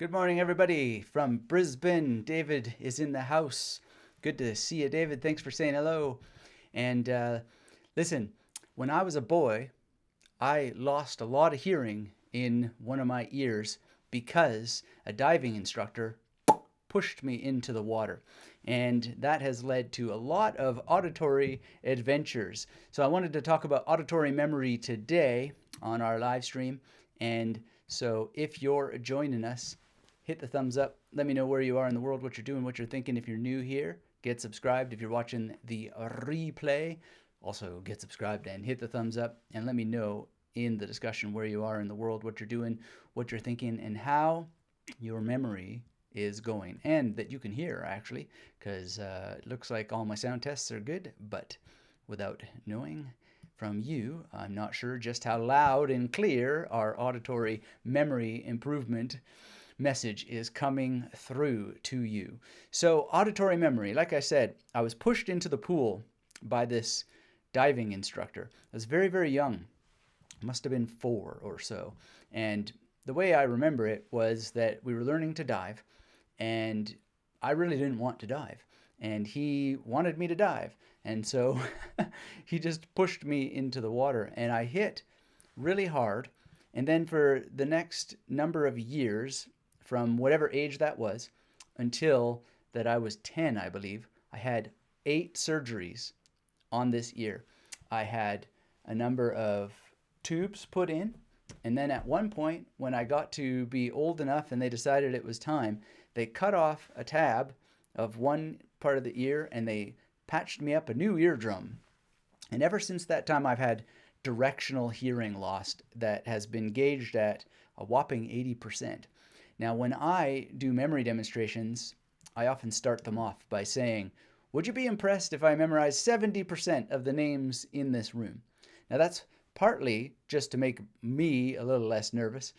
Good morning, everybody from Brisbane. David is in the house. Good to see you, David. Thanks for saying hello. And listen, when I was a boy, I lost a lot of hearing in one of my ears because a diving instructor pushed me into the water. And that has led to a lot of auditory adventures. So I wanted to talk about auditory memory today on our live stream. And so if you're joining us, hit the thumbs up. Let me know where you are in the world, what you're doing, what you're thinking. If you're new here, get subscribed. If you're watching the replay, also get subscribed and hit the thumbs up. And let me know in the discussion where you are in the world, what you're doing, what you're thinking, and how your memory is going, and that you can hear, actually, because it looks like all my sound tests are good, but without knowing from you, I'm not sure just how loud and clear our auditory memory improvement message is coming through to you. So auditory memory, like I said, I was pushed into the pool by this diving instructor. I was very, very young. Must have been 4 or so. And the way I remember it was that we were learning to dive, and I really didn't want to dive. And he wanted me to dive. And so he just pushed me into the water, and I hit really hard. And then for the next number of years, from whatever age that was, until that I was 10, I believe, I had 8 surgeries on this ear. I had a number of tubes put in, and then at one point, when I got to be old enough and they decided it was time, they cut off a tab of one part of the ear and they patched me up a new eardrum. And ever since that time, I've had directional hearing loss that has been gauged at a whopping 80%. Now, when I do memory demonstrations, I often start them off by saying, would you be impressed if I memorized 70% of the names in this room? Now, that's partly just to make me a little less nervous,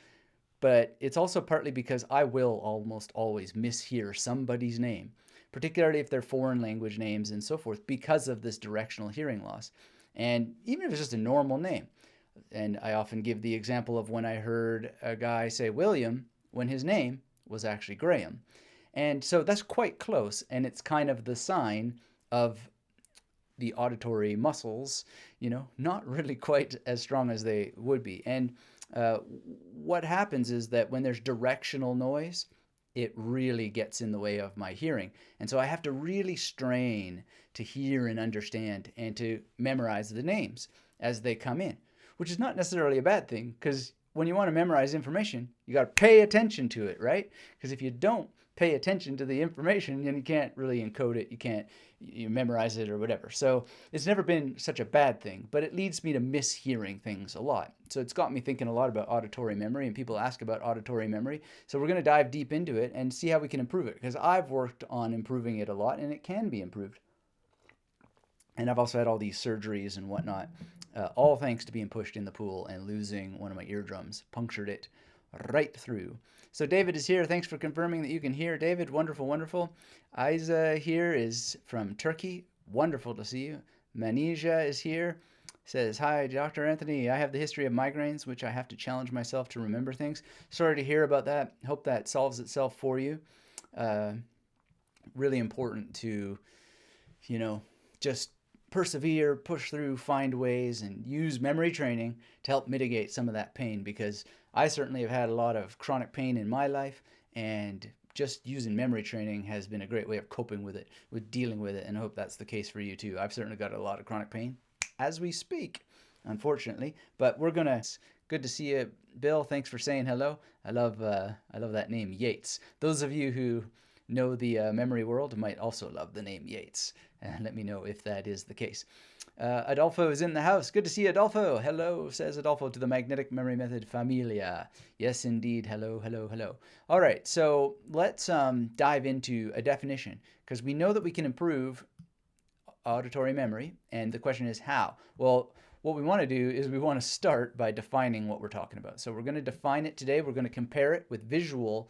but it's also partly because I will almost always mishear somebody's name, particularly if they're foreign language names and so forth, because of this directional hearing loss. And even if it's just a normal name. And I often give the example of when I heard a guy say William when his name was actually Graham. And so that's quite close, and it's kind of the sign of the auditory muscles, not really quite as strong as they would be. And what happens is that when there's directional noise, it really gets in the way of my hearing. And so I have to really strain to hear and understand and to memorize the names as they come in, which is not necessarily a bad thing, because when you want to memorize information, you got to pay attention to it, right? Because if you don't pay attention to the information, then you can't really encode it, you memorize it or whatever. So it's never been such a bad thing, but it leads me to mishearing things a lot. So it's got me thinking a lot about auditory memory, and people ask about auditory memory. So we're going to dive deep into it and see how we can improve it, because I've worked on improving it a lot, and it can be improved. And I've also had all these surgeries and whatnot, all thanks to being pushed in the pool and losing one of my eardrums, punctured it right through. So David is here. Thanks for confirming that you can hear. David, wonderful, wonderful. Isa here is from Turkey. Wonderful to see you. Manesia is here. Says, hi, Dr. Anthony. I have the history of migraines, which I have to challenge myself to remember things. Sorry to hear about that. Hope that solves itself for you. Really important to, just persevere, push through, find ways, and use memory training to help mitigate some of that pain, because I certainly have had a lot of chronic pain in my life, and just using memory training has been a great way of coping with it, with dealing with it, and I hope that's the case for you too. I've certainly got a lot of chronic pain as we speak, unfortunately, but good to see you, Bill. Thanks for saying hello. I love that name, Yates. Those of you who know the memory world might also love the name Yates. Let me know if that is the case. Adolfo is in the house. Good to see you, Adolfo. Hello, says Adolfo to the Magnetic Memory Method Familia. Yes, indeed. Hello, hello, hello. All right, so let's dive into a definition, because we know that we can improve auditory memory, and the question is how? Well, what we want to do is we want to start by defining what we're talking about. So we're going to define it today. We're going to compare it with visual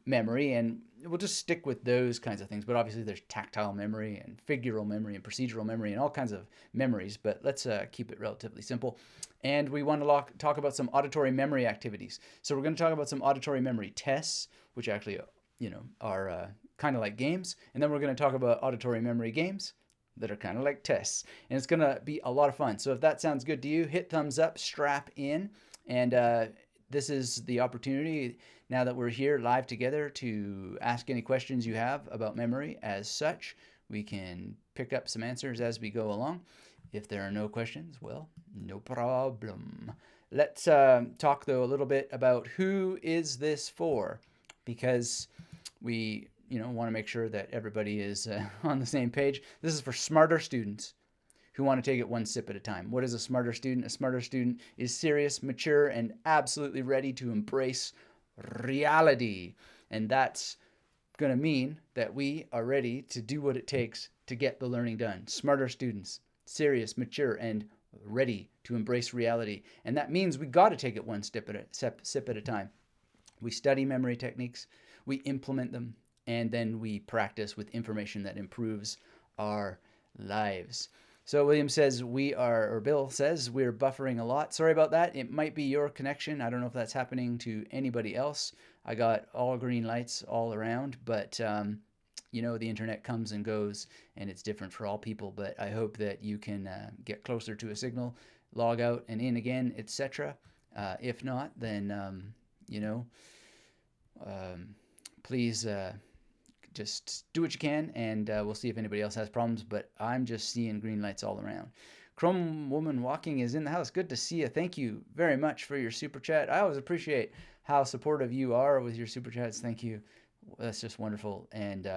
memory, and we'll just stick with those kinds of things. But obviously, there's tactile memory and figural memory and procedural memory and all kinds of memories. But let's keep it relatively simple. And we want to talk about some auditory memory activities. So we're going to talk about some auditory memory tests, which actually, are kind of like games. And then we're going to talk about auditory memory games that are kind of like tests. And it's going to be a lot of fun. So if that sounds good to you, hit thumbs up, strap in. And this is the opportunity, now that we're here live together, to ask any questions you have about memory. As such, we can pick up some answers as we go along. If there are no questions, well, no problem. Let's talk, though, a little bit about who is this for, because we want to make sure that everybody is on the same page. This is for smarter students who want to take it one sip at a time. What is a smarter student? A smarter student is serious, mature, and absolutely ready to embrace reality. And that's going to mean that we are ready to do what it takes to get the learning done. Smarter students, serious, mature, and ready to embrace reality. And that means we got to take it one sip at a time. We study memory techniques, we implement them, and then we practice with information that improves our lives. So Bill says we're buffering a lot. Sorry about that. It might be your connection. I don't know if that's happening to anybody else. I got all green lights all around, but the internet comes and goes, and it's different for all people. But I hope that you can get closer to a signal, log out and in again, etc. If not, then please just do what you can, and we'll see if anybody else has problems. But I'm just seeing green lights all around. Chrome Woman Walking is in the house. Good to see you. Thank you very much for your super chat. I always appreciate how supportive you are with your super chats. Thank you. That's just wonderful. And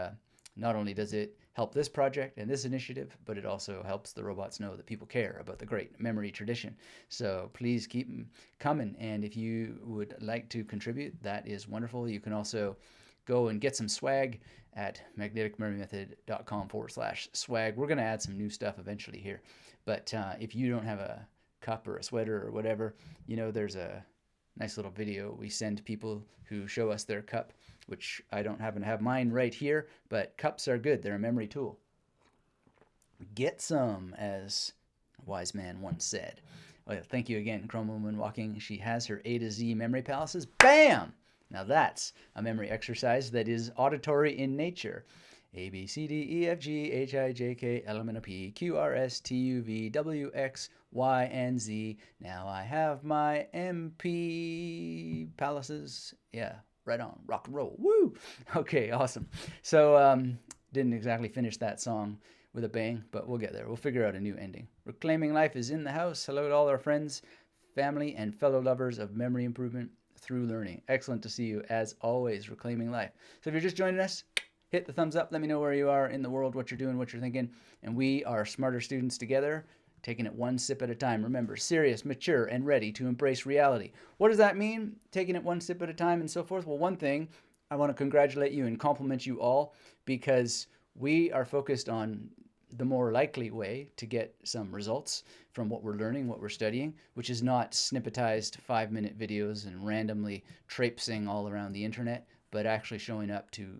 not only does it help this project and this initiative, but it also helps the robots know that people care about the great memory tradition. So please keep them coming. And if you would like to contribute, that is wonderful. You can also go and get some swag at magneticmemorymethod.com/swag. We're going to add some new stuff eventually here. But if you don't have a cup or a sweater or whatever, there's a nice little video we send people who show us their cup, which I don't happen to have mine right here, but cups are good. They're a memory tool. Get some, as a wise man once said. Well, thank you again, Chrome Woman Walking. She has her A to Z memory palaces. Bam! Now that's a memory exercise that is auditory in nature. A, B, C, D, E, F, G, H, I, J, K, L, M, N, O, P, Q, R, S, T, U, V, W, X, Y, and Z. Now I have my MP palaces. Yeah, right on. Rock and roll. Woo! Okay, awesome. So, didn't exactly finish that song with a bang, but we'll get there. We'll figure out a new ending. Reclaiming Life is in the house. Hello to all our friends, family, and fellow lovers of memory improvement through learning. Excellent to see you, as always, Reclaiming Life. So if you're just joining us, hit the thumbs up. Let me know where you are in the world, what you're doing, what you're thinking. And we are smarter students together, taking it one sip at a time. Remember, serious, mature, and ready to embrace reality. What does that mean? Taking it one sip at a time and so forth? Well, one thing, I want to congratulate you and compliment you all, because we are focused on the more likely way to get some results from what we're learning, what we're studying, which is not snippetized 5-minute videos and randomly traipsing all around the internet, but actually showing up to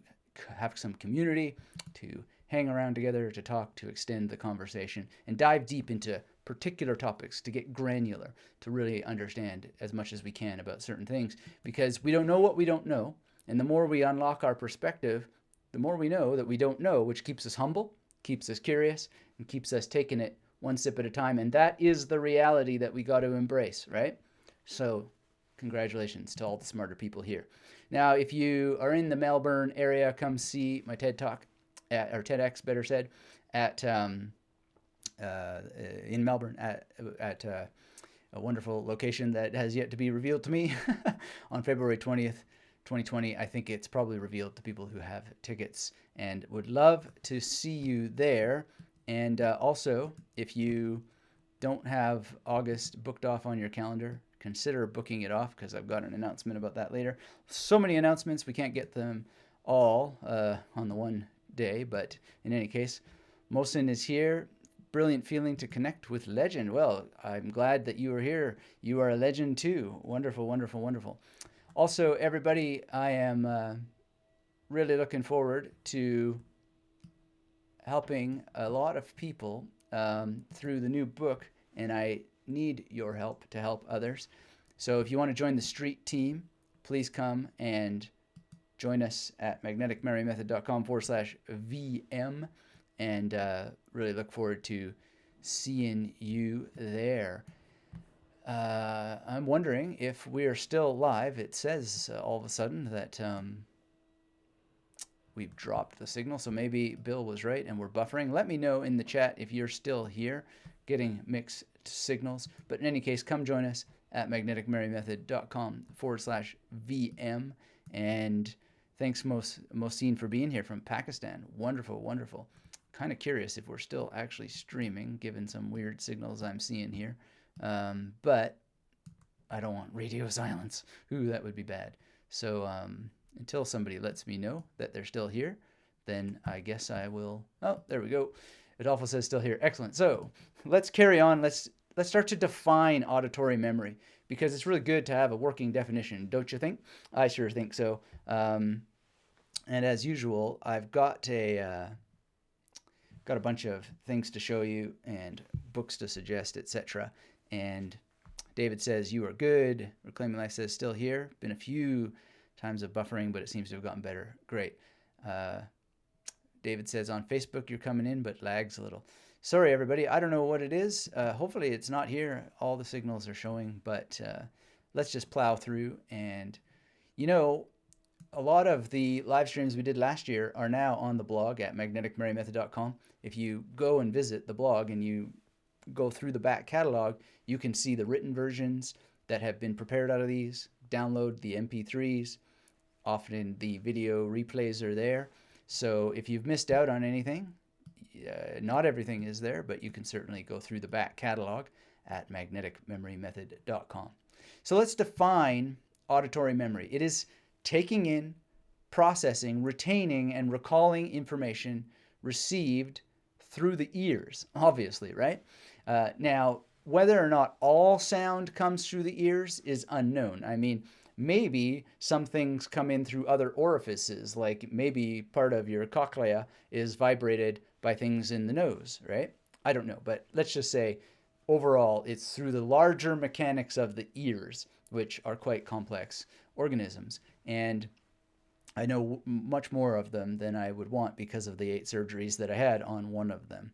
have some community, to hang around together, to talk, to extend the conversation, and dive deep into particular topics, to get granular, to really understand as much as we can about certain things, because we don't know what we don't know. And the more we unlock our perspective, the more we know that we don't know, which keeps us humble, keeps us curious, and keeps us taking it one sip at a time. And that is the reality that we got to embrace, right? So congratulations to all the smarter people here. Now, if you are in the Melbourne area, come see my TED Talk, or TEDx, better said, in Melbourne at a wonderful location that has yet to be revealed to me on February 20th, 2020. I think it's probably revealed to people who have tickets, and would love to see you there. And also, if you don't have August booked off on your calendar, consider booking it off, because I've got an announcement about that later. So many announcements, we can't get them all on the one day, but in any case, Mohsen is here. Brilliant feeling to connect with legend. Well, I'm glad that you are here. You are a legend too. Wonderful, wonderful, wonderful. Also, everybody, I am really looking forward to helping a lot of people through the new book, and I need your help to help others. So if you want to join the street team, please come and join us at magneticmemorymethod.com/VM, and really look forward to seeing you there. I'm wondering if we are still live. It says all of a sudden that we've dropped the signal, so maybe Bill was right and we're buffering. Let me know in the chat if you're still here getting mixed signals. But in any case, come join us at magneticmemorymethod.com/VM. And thanks, Mohsin, for being here from Pakistan. Wonderful, wonderful. Kind of curious if we're still actually streaming, given some weird signals I'm seeing here. But I don't want radio silence. Ooh, that would be bad. So until somebody lets me know that they're still here, then I guess I will. Oh, there we go. Adolfo says still here. Excellent. So let's carry on. Let's start to define auditory memory, because it's really good to have a working definition, don't you think? I sure think so. And as usual, I've got a bunch of things to show you and books to suggest, etc. And David says you are good. Reclaiming Life says still here. Been a few times of buffering, but it seems to have gotten better. Great. David says on Facebook you're coming in, but lags a little. Sorry, everybody. I don't know what it is. Hopefully it's not here. All the signals are showing, but let's just plow through. And, you know, a lot of the live streams we did last year are now on the blog at magneticmemorymethod.com. If you go and visit the blog and you go through the back catalog, you can see the written versions that have been prepared out of these. Download the MP3s. Often the video replays are there. So if you've missed out on anything, not everything is there, but you can certainly go through the back catalog at magneticmemorymethod.com. So let's define auditory memory. It is taking in, processing, retaining, and recalling information received through the ears, obviously, right? Now, whether or not all sound comes through the ears is unknown. I mean, maybe some things come in through other orifices, like maybe part of your cochlea is vibrated by things in the nose, right? I don't know, but let's just say overall it's through the larger mechanics of the ears, which are quite complex organisms. And I know much more of them than I would want because of the 8 surgeries that I had on one of them.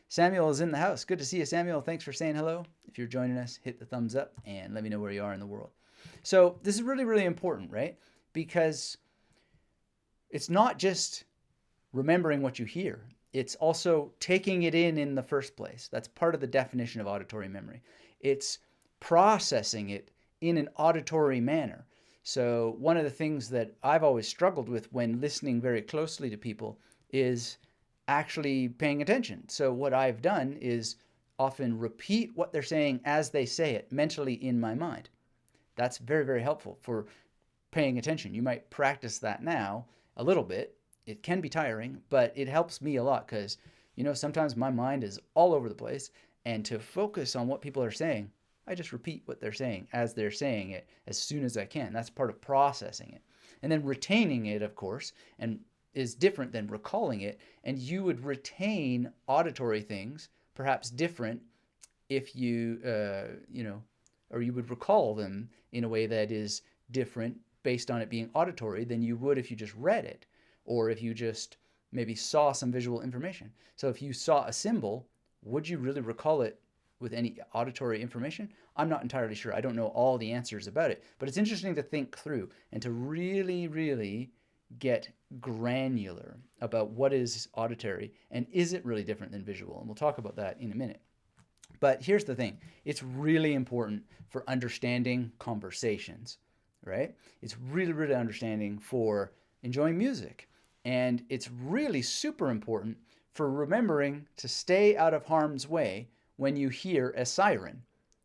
Samuel is in the house. Good to see you, Samuel. Thanks for saying hello. If you're joining us, hit the thumbs up and let me know where you are in the world. So this is really, really important, right? Because it's not just remembering what you hear. It's also taking it in the first place. That's part of the definition of auditory memory. It's processing it in an auditory manner. So one of the things that I've always struggled with when listening very closely to people is actually paying attention. So what I've done is often repeat what they're saying as they say it mentally in my mind. That's very, very helpful for paying attention. You might practice that now a little bit. It can be tiring, but it helps me a lot because, you know, sometimes my mind is all over the place, and to focus on what people are saying, I just repeat what they're saying as they're saying it as soon as I can. That's part of processing it. And then retaining it, of course, and is different than recalling it. And you would retain auditory things, perhaps different if you, or you would recall them in a way that is different based on it being auditory than you would if you just read it, or if you just maybe saw some visual information. So if you saw a symbol, would you really recall it with any auditory information? I'm not entirely sure. I don't know all the answers about it, but it's interesting to think through and to really, really get granular about what is auditory and is it really different than visual? And we'll talk about that in a minute. But here's the thing. It's really important for understanding conversations, right? It's really, really understanding for enjoying music. And it's really super important for remembering to stay out of harm's way when you hear a siren.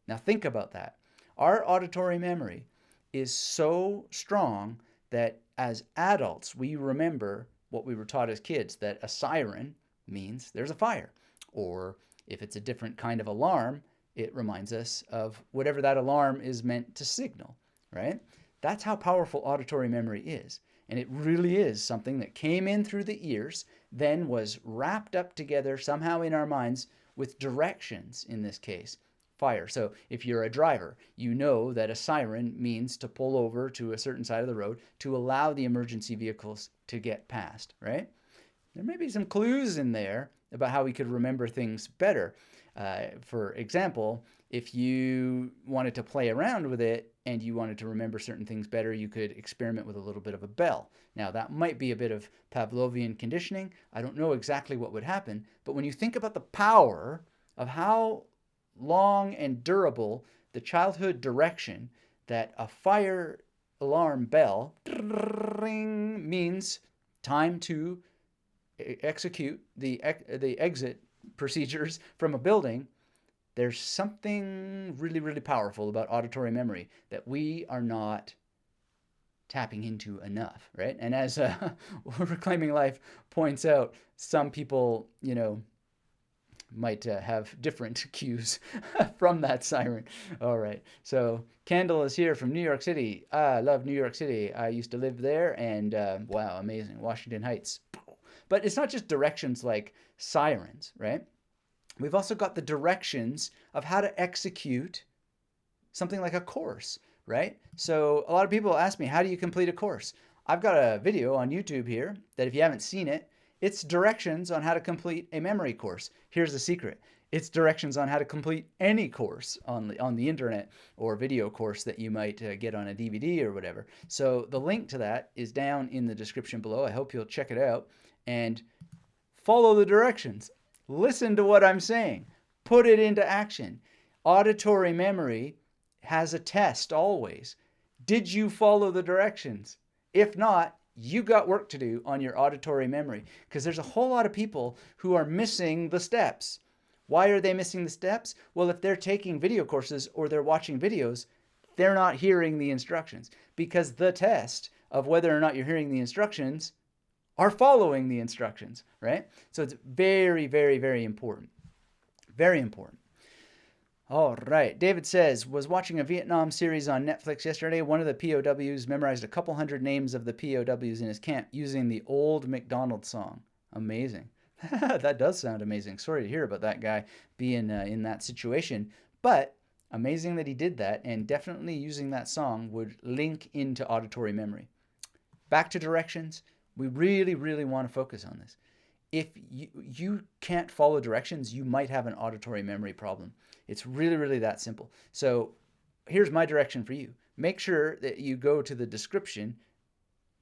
Now think about that. Our auditory memory is so strong that as adults, we remember what we were taught as kids, that a siren means there's a fire. Or if it's a different kind of alarm, it reminds us of whatever that alarm is meant to signal, right? That's how powerful auditory memory is. And it really is something that came in through the ears, then was wrapped up together somehow in our minds with directions, in this case, fire. So if you're a driver, you know that a siren means to pull over to a certain side of the road to allow the emergency vehicles to get past, right? There may be some clues in there about how we could remember things better. For example, if you wanted to play around with it and you wanted to remember certain things better, you could experiment with a little bit of a bell. Now, that might be a bit of Pavlovian conditioning. I don't know exactly what would happen, but when you think about the power of how long and durable the childhood direction that a fire alarm bell means time to execute the exit procedures from a building, there's something really, really powerful about auditory memory that we are not tapping into enough, right? And as Reclaiming Life points out, some people, might have different cues from that siren. All right. So Kendall is here from New York City. I love New York City. I used to live there, and wow, amazing. Washington Heights. But it's not just directions like sirens, right? We've also got the directions of how to execute something like a course, right? So a lot of people ask me, how do you complete a course? I've got a video on YouTube here that if you haven't seen it, it's directions on how to complete a memory course. Here's the secret. It's directions on how to complete any course on the internet or video course that you might get on a DVD or whatever. So the link to that is down in the description below. I hope you'll check it out and follow the directions. Listen to what I'm saying. Put it into action. Auditory memory has a test always. Did you follow the directions? If not, you got work to do on your auditory memory, because there's a whole lot of people who are missing the steps. Why are they missing the steps? Well, if they're taking video courses or they're watching videos, they're not hearing the instructions, because the test of whether or not you're hearing the instructions are following the instructions, right? So it's very, very, very important. Very important. All right. David says, was watching a Vietnam series on Netflix yesterday. One of the POWs memorized a couple hundred names of the POWs in his camp using the old McDonald's song. Amazing. That does sound amazing. Sorry to hear about that guy being in that situation. But amazing that he did that, and definitely using that song would link into auditory memory. Back to directions. We really, really want to focus on this. If you can't follow directions, you might have an auditory memory problem. It's really, really that simple. So here's my direction for you. Make sure that you go to the description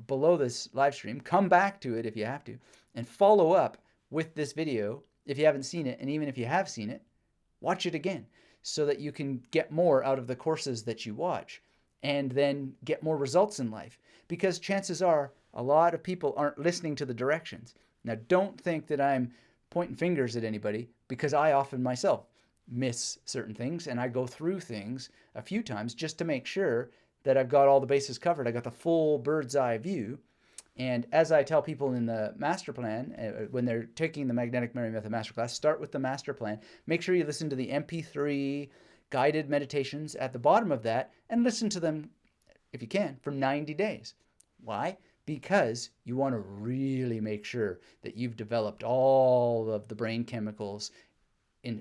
below this live stream, come back to it if you have to, and follow up with this video if you haven't seen it. And even if you have seen it, watch it again so that you can get more out of the courses that you watch and then get more results in life. Because chances are a lot of people aren't listening to the directions. Now, don't think that I'm pointing fingers at anybody, because I often myself miss certain things, and I go through things a few times just to make sure that I've got all the bases covered. I got the full bird's eye view. And as I tell people in the master plan, when they're taking the Magnetic Memory Method Masterclass, start with the master plan. Make sure you listen to the MP3 guided meditations at the bottom of that, and listen to them, if you can, for 90 days. Why? Because you want to really make sure that you've developed all of the brain chemicals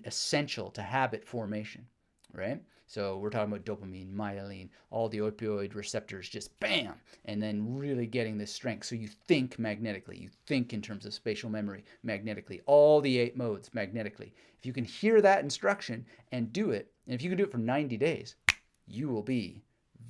essential to habit formation, right? So we're talking about dopamine, myelin, all the opioid receptors, just bam, and then really getting this strength. So you think magnetically, you think in terms of spatial memory magnetically, all the 8 modes magnetically. If you can hear that instruction and do it, and if you can do it for 90 days, you will be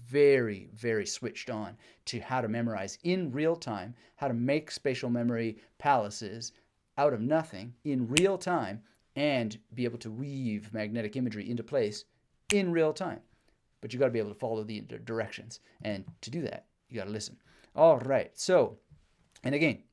very, very switched on to how to memorize in real time, how to make spatial memory palaces out of nothing in real time, and be able to weave magnetic imagery into place in real time. But you got to be able to follow the directions. And to do that, you got to listen. All right. So, and again,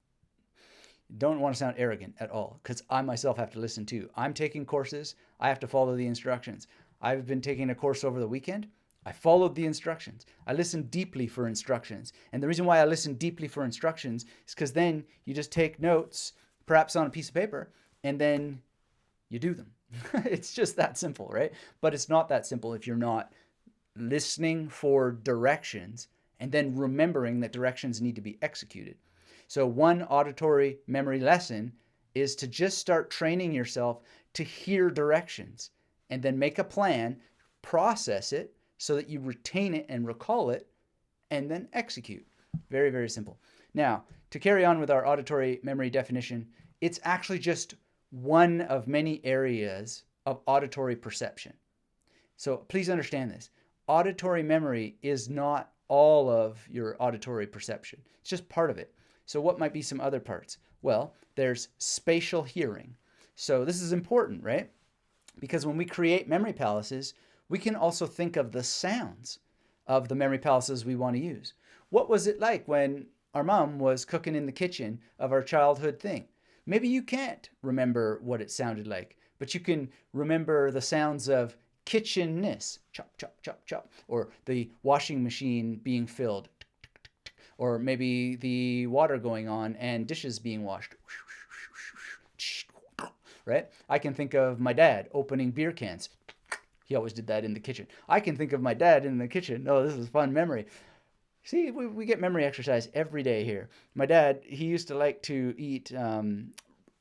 don't want to sound arrogant at all, because I myself have to listen too. I'm taking courses. I have to follow the instructions. I've been taking a course over the weekend. I followed the instructions. I listened deeply for instructions. And the reason why I listen deeply for instructions is because then you just take notes, perhaps on a piece of paper, and then you do them. It's just that simple, right? But it's not that simple if you're not listening for directions and then remembering that directions need to be executed. So one auditory memory lesson is to just start training yourself to hear directions and then make a plan, process it so that you retain it and recall it, and then execute. Very, very simple. Now, to carry on with our auditory memory definition, it's actually just one of many areas of auditory perception. So please understand this. Auditory memory is not all of your auditory perception. It's just part of it. So what might be some other parts? Well, there's spatial hearing. So this is important, right? Because when we create memory palaces, we can also think of the sounds of the memory palaces we want to use. What was it like when our mom was cooking in the kitchen of our childhood thing? Maybe you can't remember what it sounded like, but you can remember the sounds of kitchenness, chop, chop, chop, chop, or the washing machine being filled, or maybe the water going on and dishes being washed, right? I can think of my dad opening beer cans. He always did that in the kitchen. I can think of my dad in the kitchen. Oh, this is a fun memory. See, we get memory exercise every day here. My dad, he used to like to eat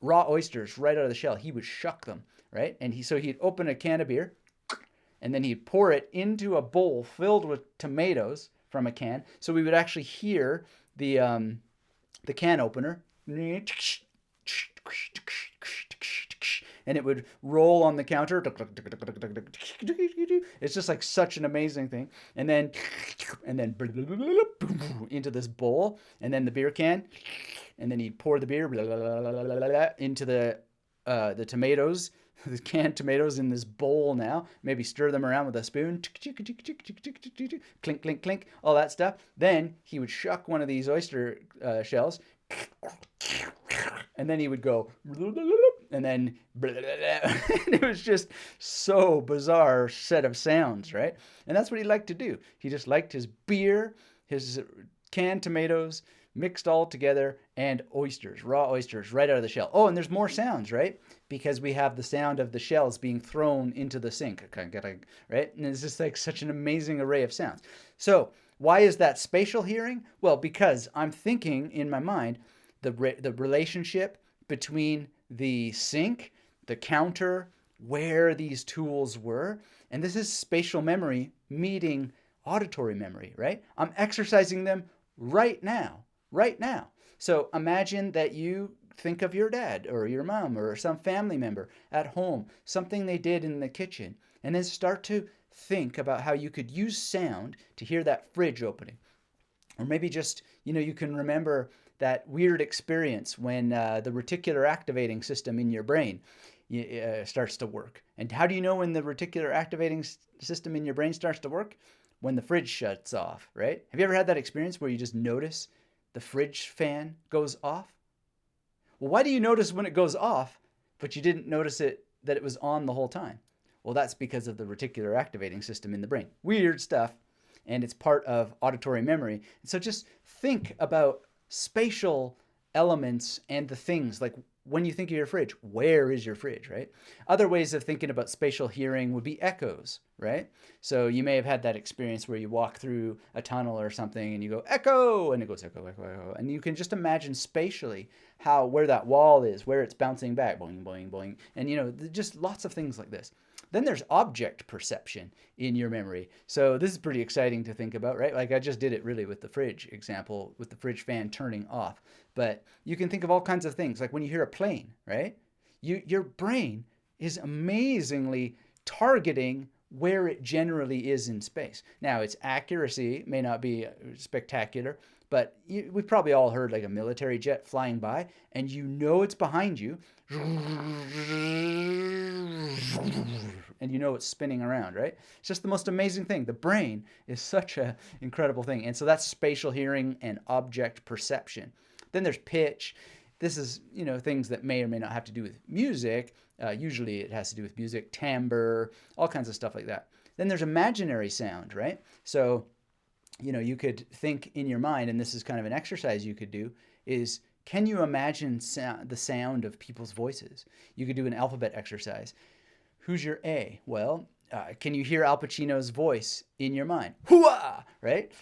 raw oysters right out of the shell. He would shuck them, right? And he'd open a can of beer, and then he'd pour it into a bowl filled with tomatoes from a can. So we would actually hear the can opener, and it would roll on the counter. It's just like such an amazing thing. And then into this bowl, and then the beer can, and then he'd pour the beer into the tomatoes, the canned tomatoes in this bowl now. Maybe stir them around with a spoon. Clink, clink, clink, all that stuff. Then he would shuck one of these oyster shells, and then he would go, and then it was just so bizarre set of sounds, right? And that's what he liked to do. He just liked his beer, his canned tomatoes, mixed all together, and oysters, raw oysters, right out of the shell. Oh, and there's more sounds, right? Because we have the sound of the shells being thrown into the sink, right? And it's just like such an amazing array of sounds. So why is that spatial hearing? Well, because I'm thinking in my mind the relationship between the sink, the counter, where these tools were. And this is spatial memory meeting auditory memory, right? I'm exercising them right now. So imagine that you think of your dad or your mom or some family member at home, something they did in the kitchen, and then start to think about how you could use sound to hear that fridge opening. Or maybe just, you can remember that weird experience when the reticular activating system in your brain starts to work. And how do you know when the reticular activating system in your brain starts to work? When the fridge shuts off, right? Have you ever had that experience where you just notice the fridge fan goes off? Well, why do you notice when it goes off, but you didn't notice that it was on the whole time? Well, that's because of the reticular activating system in the brain. Weird stuff, and it's part of auditory memory. And so just think about spatial elements and the things, like when you think of your fridge, where is your fridge, right? Other ways of thinking about spatial hearing would be echoes, right? So you may have had that experience where you walk through a tunnel or something and you go, echo, and it goes echo, echo, echo. And you can just imagine spatially where that wall is, where it's bouncing back, boing, boing, boing. And, just lots of things like this. Then there's object perception in your memory. So this is pretty exciting to think about, right? Like I just did it really with the fridge example, with the fridge fan turning off. But you can think of all kinds of things, like when you hear a plane, right? Your brain is amazingly targeting where it generally is in space. Now, its accuracy may not be spectacular, but we've probably all heard like a military jet flying by, and it's behind you, and it's spinning around, right? It's just the most amazing thing. The brain is such an incredible thing. And so that's spatial hearing and object perception. Then there's pitch. This is, things that may or may not have to do with music. Usually it has to do with music, timbre, all kinds of stuff like that. Then there's imaginary sound, right? So, you could think in your mind, and this is kind of an exercise you could do, is can you imagine the sound of people's voices? You could do an alphabet exercise. Who's your A? Well, can you hear Al Pacino's voice in your mind? Hooah! Right?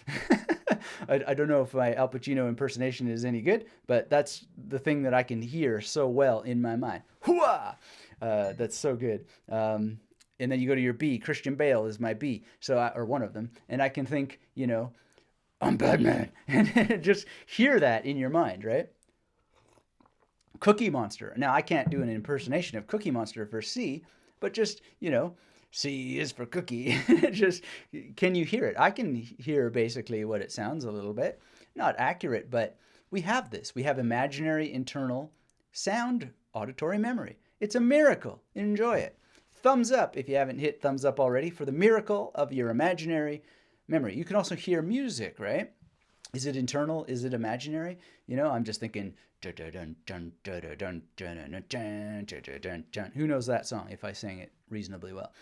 I don't know if my Al Pacino impersonation is any good, but that's the thing that I can hear so well in my mind. Hooah! That's so good. And then you go to your B. Christian Bale is my B, or one of them, and I can think, I'm Batman, and just hear that in your mind, right? Cookie Monster. Now I can't do an impersonation of Cookie Monster for C, but just C is for cookie. Just can you hear it? I can hear basically what it sounds a little bit. Not accurate, but we have this. We have imaginary internal sound auditory memory. It's a miracle. Enjoy it. Thumbs up if you haven't hit thumbs up already for the miracle of your imaginary memory. You can also hear music, right? Is it internal? Is it imaginary? I'm just thinking, who knows that song if I sang it reasonably well?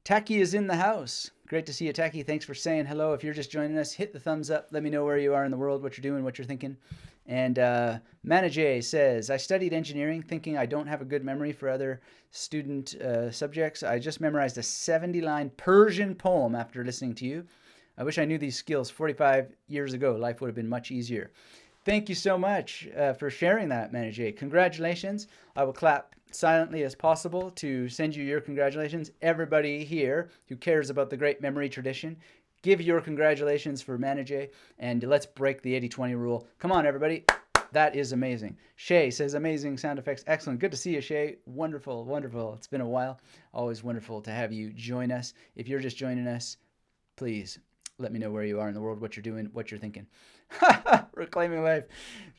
Tacky is in the house. Great to see you, Tacky. Thanks for saying hello. If you're just joining us, hit the thumbs up. Let me know where you are in the world, what you're doing, what you're thinking. And Manajay says, I studied engineering thinking I don't have a good memory for other student subjects. I just memorized a 70-line Persian poem after listening to you. I wish I knew these skills 45 years ago. Life would have been much easier. Thank you so much for sharing that, Manajay. Congratulations. I will clap silently as possible to send you your congratulations. Everybody here who cares about the great memory tradition, give your congratulations for Manajay, and let's break the 80-20 rule. Come on, everybody. That is amazing. Shay says, amazing sound effects. Excellent. Good to see you, Shay. Wonderful, wonderful. It's been a while. Always wonderful to have you join us. If you're just joining us, please let me know where you are in the world, what you're doing, what you're thinking. Reclaiming life.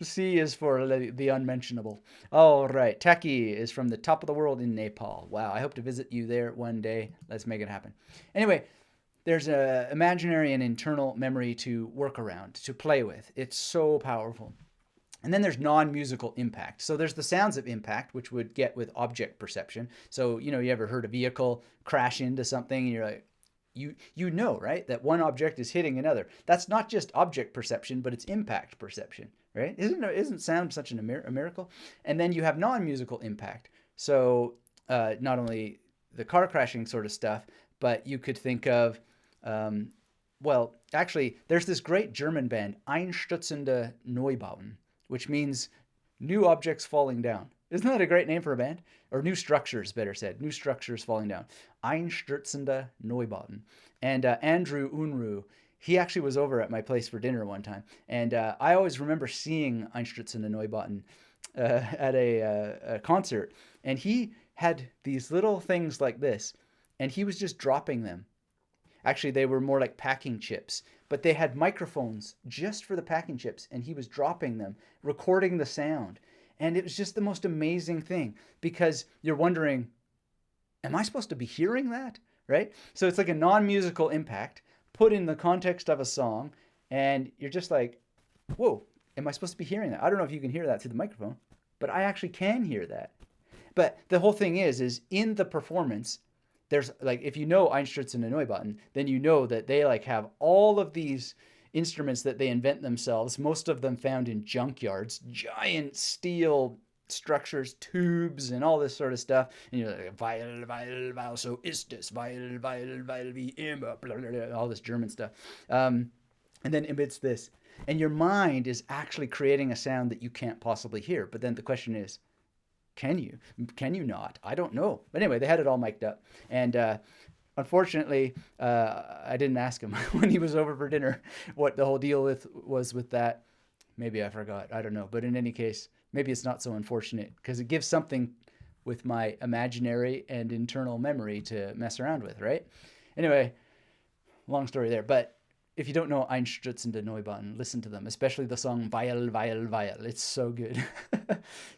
C is for the unmentionable. All right. Taki is from the top of the world in Nepal. Wow. I hope to visit you there one day. Let's make it happen. Anyway, there's an imaginary and internal memory to work around, to play with. It's so powerful. And then there's non-musical impact. So there's the sounds of impact, which would get with object perception. So, you ever heard a vehicle crash into something and you're like, you know, right, that one object is hitting another. That's not just object perception, but it's impact perception, right? Isn't sound such a miracle? And then you have non-musical impact. So not only the car crashing sort of stuff, but you could think of, actually, there's this great German band, Einstürzende Neubauten, which means new objects falling down. Isn't that a great name for a band? Or new structures, better said. New structures falling down. Einstürzende Neubauten. And Andrew Unruh, he actually was over at my place for dinner one time. And I always remember seeing Einstürzende Neubauten at a concert. And he had these little things like this. And he was just dropping them. Actually, they were more like packing chips. But they had microphones just for the packing chips. And he was dropping them, recording the sound. And it was just the most amazing thing because you're wondering, am I supposed to be hearing that? Right? So it's like a non-musical impact put in the context of a song. And you're just like, whoa, am I supposed to be hearing that? I don't know if you can hear that through the microphone, but I actually can hear that. But the whole thing is in the performance, there's like, if you know Einstürzende Neubauten, then you know that they like have all of these instruments that they invent themselves, most of them found in junkyards, giant steel structures, tubes, and all this sort of stuff. And you're like, weil, so ist es, weil, wie immer, blah, blah, blah, all this German stuff. And then amidst this. And your mind is actually creating a sound that you can't possibly hear. But then the question is, can you? Can you not? I don't know. But anyway, they had it all mic'd up. And unfortunately, I didn't ask him when he was over for dinner what the whole deal was with that. Maybe I forgot. I don't know. But in any case, maybe it's not so unfortunate because it gives something with my imaginary and internal memory to mess around with, right? Anyway, long story there. But if you don't know Einstürzende Neubauten, listen to them, especially the song Weil, Weil, Weil. It's so good.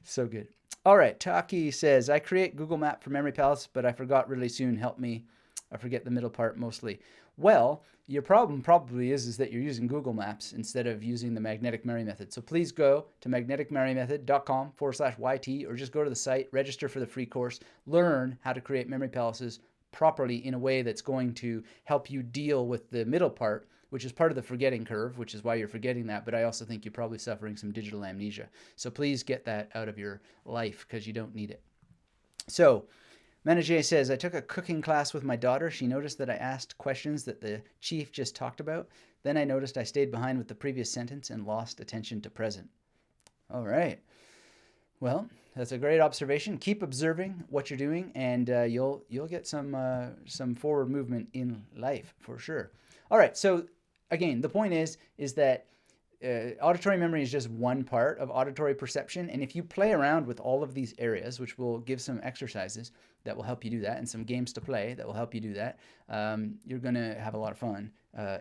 So good. All right. Taki says, I create Google Map for Memory Palace, but I forgot really soon. Help me. I forget the middle part mostly. Well, your problem probably is that you're using Google Maps instead of using the magnetic memory method. So please go to magneticmemorymethod.com/YT or just go to the site, register for the free course, learn how to create memory palaces properly in a way that's going to help you deal with the middle part, which is part of the forgetting curve, which is why you're forgetting that. But I also think you're probably suffering some digital amnesia. So please get that out of your life because you don't need it. So Manager says, I took a cooking class with my daughter. She noticed that I asked questions that the chief just talked about. Then I noticed I stayed behind with the previous sentence and lost attention to present. All right. Well, that's a great observation. Keep observing what you're doing, and you'll get some forward movement in life for sure. All right. So again, the point is that auditory memory is just one part of auditory perception, and if you play around with all of these areas, which we'll give some exercises that will help you do that, and some games to play that will help you do that, you're going to have a lot of fun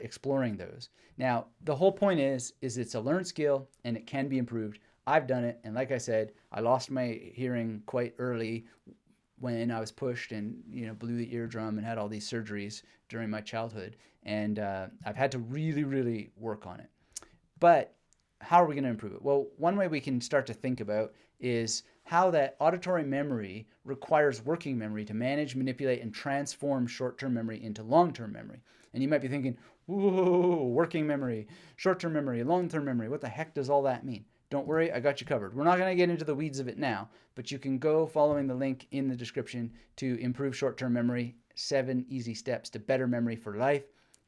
exploring those. Now, the whole point is it's a learned skill and it can be improved. I've done it, and like I said, I lost my hearing quite early when I was pushed and blew the eardrum and had all these surgeries during my childhood, and I've had to really, really work on it. But how are we going to improve it? Well, one way we can start to think about is how that auditory memory requires working memory to manage, manipulate, and transform short-term memory into long-term memory. And you might be thinking, whoa, working memory, short-term memory, long-term memory, what the heck does all that mean? Don't worry, I got you covered. We're not going to get into the weeds of it now, but you can go following the link in the description to improve short-term memory, 7 easy steps to better memory for life.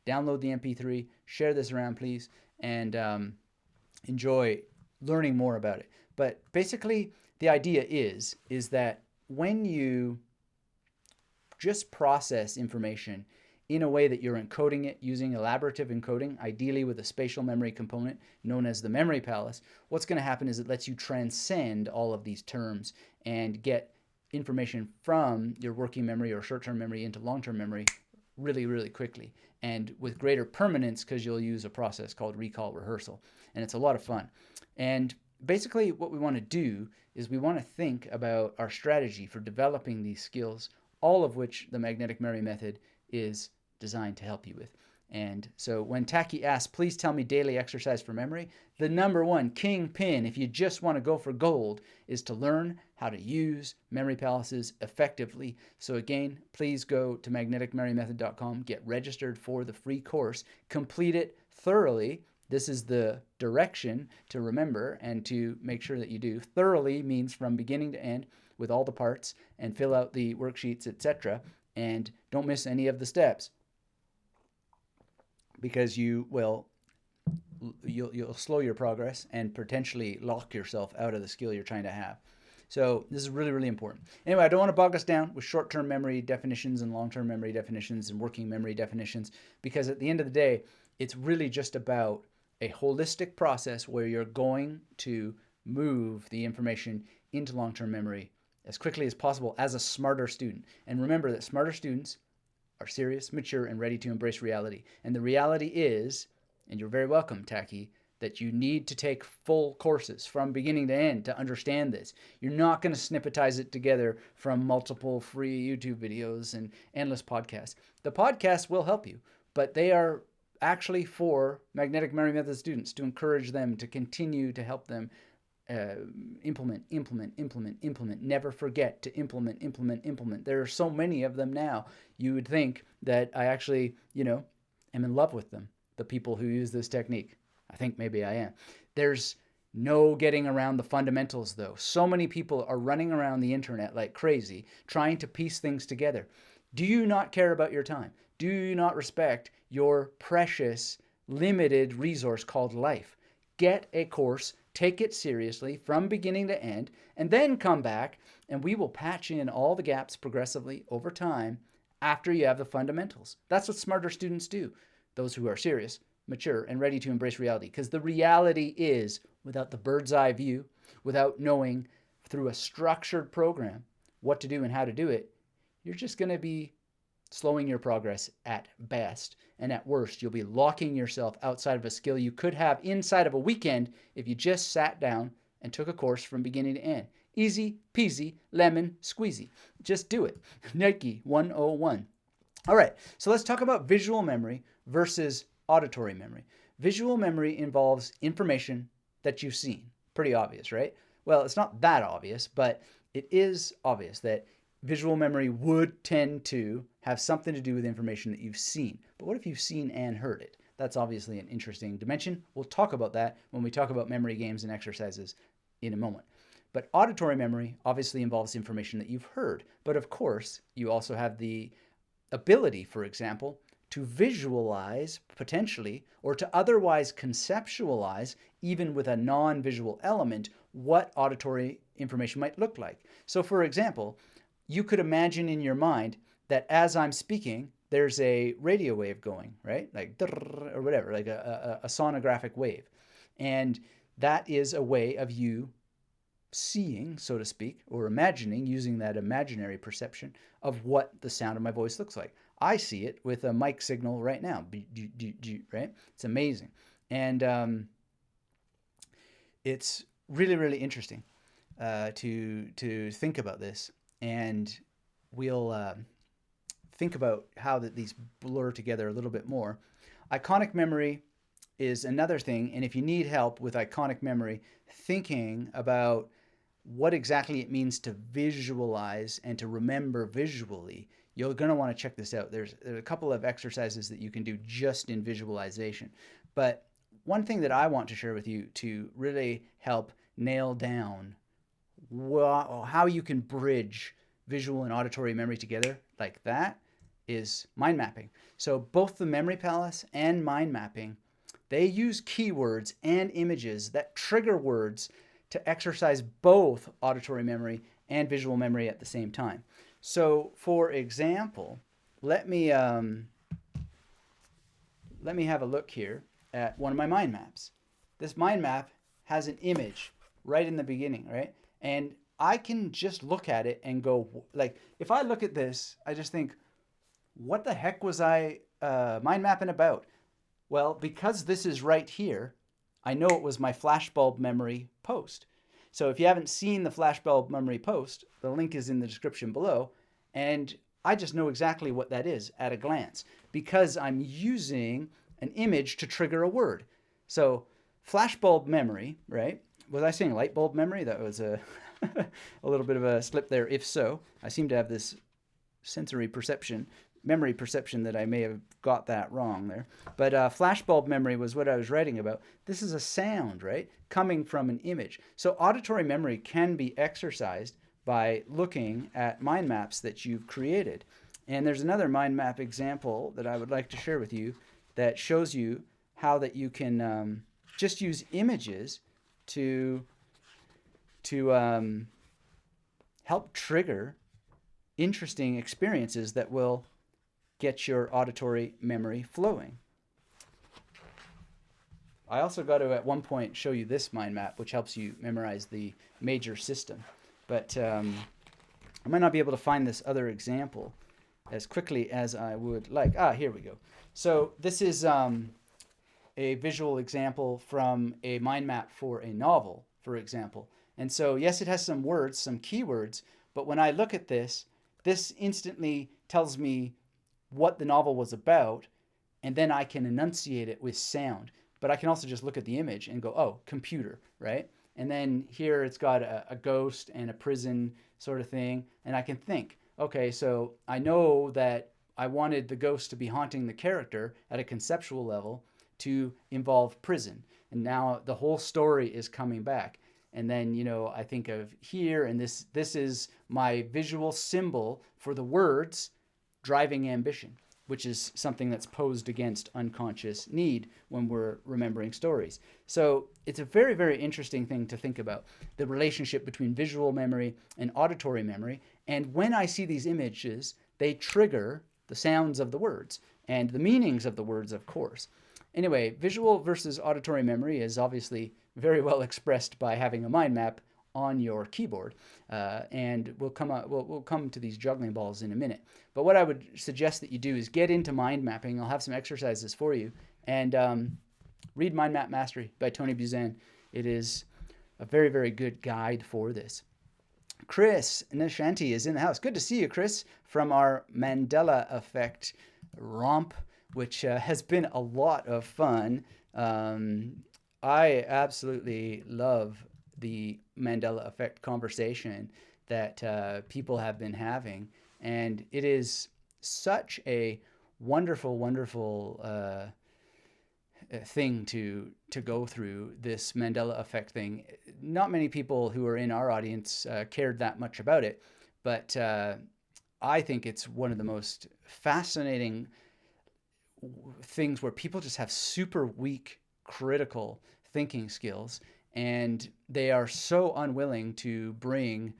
Download the MP3, share this around, please, and enjoy learning more about it. But basically, the idea is that when you just process information in a way that you're encoding it using elaborative encoding, ideally with a spatial memory component known as the memory palace, what's going to happen is it lets you transcend all of these terms and get information from your working memory or short-term memory into long-term memory really, really quickly and with greater permanence, because you'll use a process called recall rehearsal. And it's a lot of fun. And basically what we want to do is we want to think about our strategy for developing these skills, all of which the magnetic memory method is designed to help you with. And so when Taki asks, please tell me daily exercise for memory, the number one kingpin, if you just want to go for gold, is to learn how to use memory palaces effectively. So again, please go to magneticmemorymethod.com, get registered for the free course, complete it thoroughly. This is the direction to remember and to make sure that you do. Thoroughly means from beginning to end with all the parts, and fill out the worksheets, etc. And don't miss any of the steps, because you'll slow your progress and potentially lock yourself out of the skill you're trying to have. So this is really, really important. Anyway, I don't want to bog us down with short-term memory definitions and long-term memory definitions and working memory definitions, because at the end of the day, it's really just about a holistic process where you're going to move the information into long-term memory as quickly as possible as a smarter student. And remember that smarter students are serious, mature, and ready to embrace reality. And the reality is, and you're very welcome, Taki, that you need to take full courses from beginning to end to understand this. You're not going to snippetize it together from multiple free YouTube videos and endless podcasts. The podcasts will help you, but they are actually for magnetic memory method students, to encourage them to continue to help them implement. Never forget to implement. There are so many of them now. You would think that I actually, am in love with them, the people who use this technique. I think maybe I am. There's no getting around the fundamentals, though. So many people are running around the internet like crazy, trying to piece things together. Do you not care about your time? Do you not respect your precious, limited resource called life? Get a course, take it seriously from beginning to end, and then come back and we will patch in all the gaps progressively over time after you have the fundamentals. That's what smarter students do, those who are serious, mature, and ready to embrace reality. Because the reality is, without the bird's eye view, without knowing through a structured program what to do and how to do it, you're just going to be slowing your progress at best. And at worst, you'll be locking yourself outside of a skill you could have inside of a weekend if you just sat down and took a course from beginning to end. Easy peasy, lemon squeezy. Just do it. Nike 101. All right, so let's talk about visual memory versus auditory memory. Visual memory involves information that you've seen. Pretty obvious, right? Well, it's not that obvious, but it is obvious that visual memory would tend to have something to do with information that you've seen. But what if you've seen and heard it? That's obviously an interesting dimension. We'll talk about that when we talk about memory games and exercises in a moment. But auditory memory obviously involves information that you've heard. But of course, you also have the ability, for example, to visualize, potentially, or to otherwise conceptualize, even with a non-visual element, what auditory information might look like. So, for example, you could imagine in your mind that as I'm speaking, there's a radio wave going, right? Like, or whatever, like a sonographic wave. And that is a way of you seeing, so to speak, or imagining, using that imaginary perception of what the sound of my voice looks like. I see it with a mic signal right now, right? It's amazing. And it's really, really interesting to think about this. And we'll think about how these blur together a little bit more. Iconic memory is another thing. And if you need help with iconic memory, thinking about what exactly it means to visualize and to remember visually, you're going to want to check this out. There's a couple of exercises that you can do just in visualization. But one thing that I want to share with you to really help nail down how you can bridge visual and auditory memory together like that is mind mapping. So both the Memory Palace and mind mapping, they use keywords and images that trigger words to exercise both auditory memory and visual memory at the same time. So, for example, let me have a look here at one of my mind maps. This mind map has an image right in the beginning, right? And I can just look at it and go, like, if I look at this, I just think, what the heck was I mind mapping about? Well, because this is right here, I know it was my flashbulb memory post. So if you haven't seen the flashbulb memory post, the link is in the description below. And I just know exactly what that is at a glance because I'm using an image to trigger a word. So flashbulb memory, right? Was I saying light bulb memory? That was a little bit of a slip there. If so, I seem to have this sensory perception, memory perception that I may have got that wrong there. But flashbulb memory was what I was writing about. This is a sound, right? Coming from an image. So auditory memory can be exercised by looking at mind maps that you've created. And there's another mind map example that I would like to share with you that shows you how that you can just use images to help trigger interesting experiences that will get your auditory memory flowing. I also got to at one point show you this mind map, which helps you memorize the major system. But I might not be able to find this other example as quickly as I would like. Here we go. So this is a visual example from a mind map for a novel, for example. And so, yes, it has some words, some keywords, but when I look at this, this instantly tells me what the novel was about, and then I can enunciate it with sound. But I can also just look at the image and go, oh, computer, right? And then here it's got a ghost and a prison sort of thing, and I can think, okay, so I know that I wanted the ghost to be haunting the character at a conceptual level to involve prison. And now the whole story is coming back. And then, I think of here, and this is my visual symbol for the words driving ambition, which is something that's posed against unconscious need when we're remembering stories. So it's a very, very interesting thing to think about, the relationship between visual memory and auditory memory. And when I see these images, they trigger the sounds of the words and the meanings of the words, of course. Anyway, visual versus auditory memory is obviously very well expressed by having a mind map on your keyboard, and we'll come to these juggling balls in a minute. But what I would suggest that you do is get into mind mapping. I'll have some exercises for you, and read Mind Map Mastery by Tony Buzan. It is a very, very good guide for this. Chris Nishanti is in the house. Good to see you, Chris, from our Mandela Effect romp, which has been a lot of fun. I absolutely love the Mandela Effect conversation that people have been having. And it is such a wonderful, wonderful thing to go through, this Mandela Effect thing. Not many people who are in our audience cared that much about it, but I think it's one of the most fascinating things where people just have super weak critical thinking skills, and they are so unwilling to bring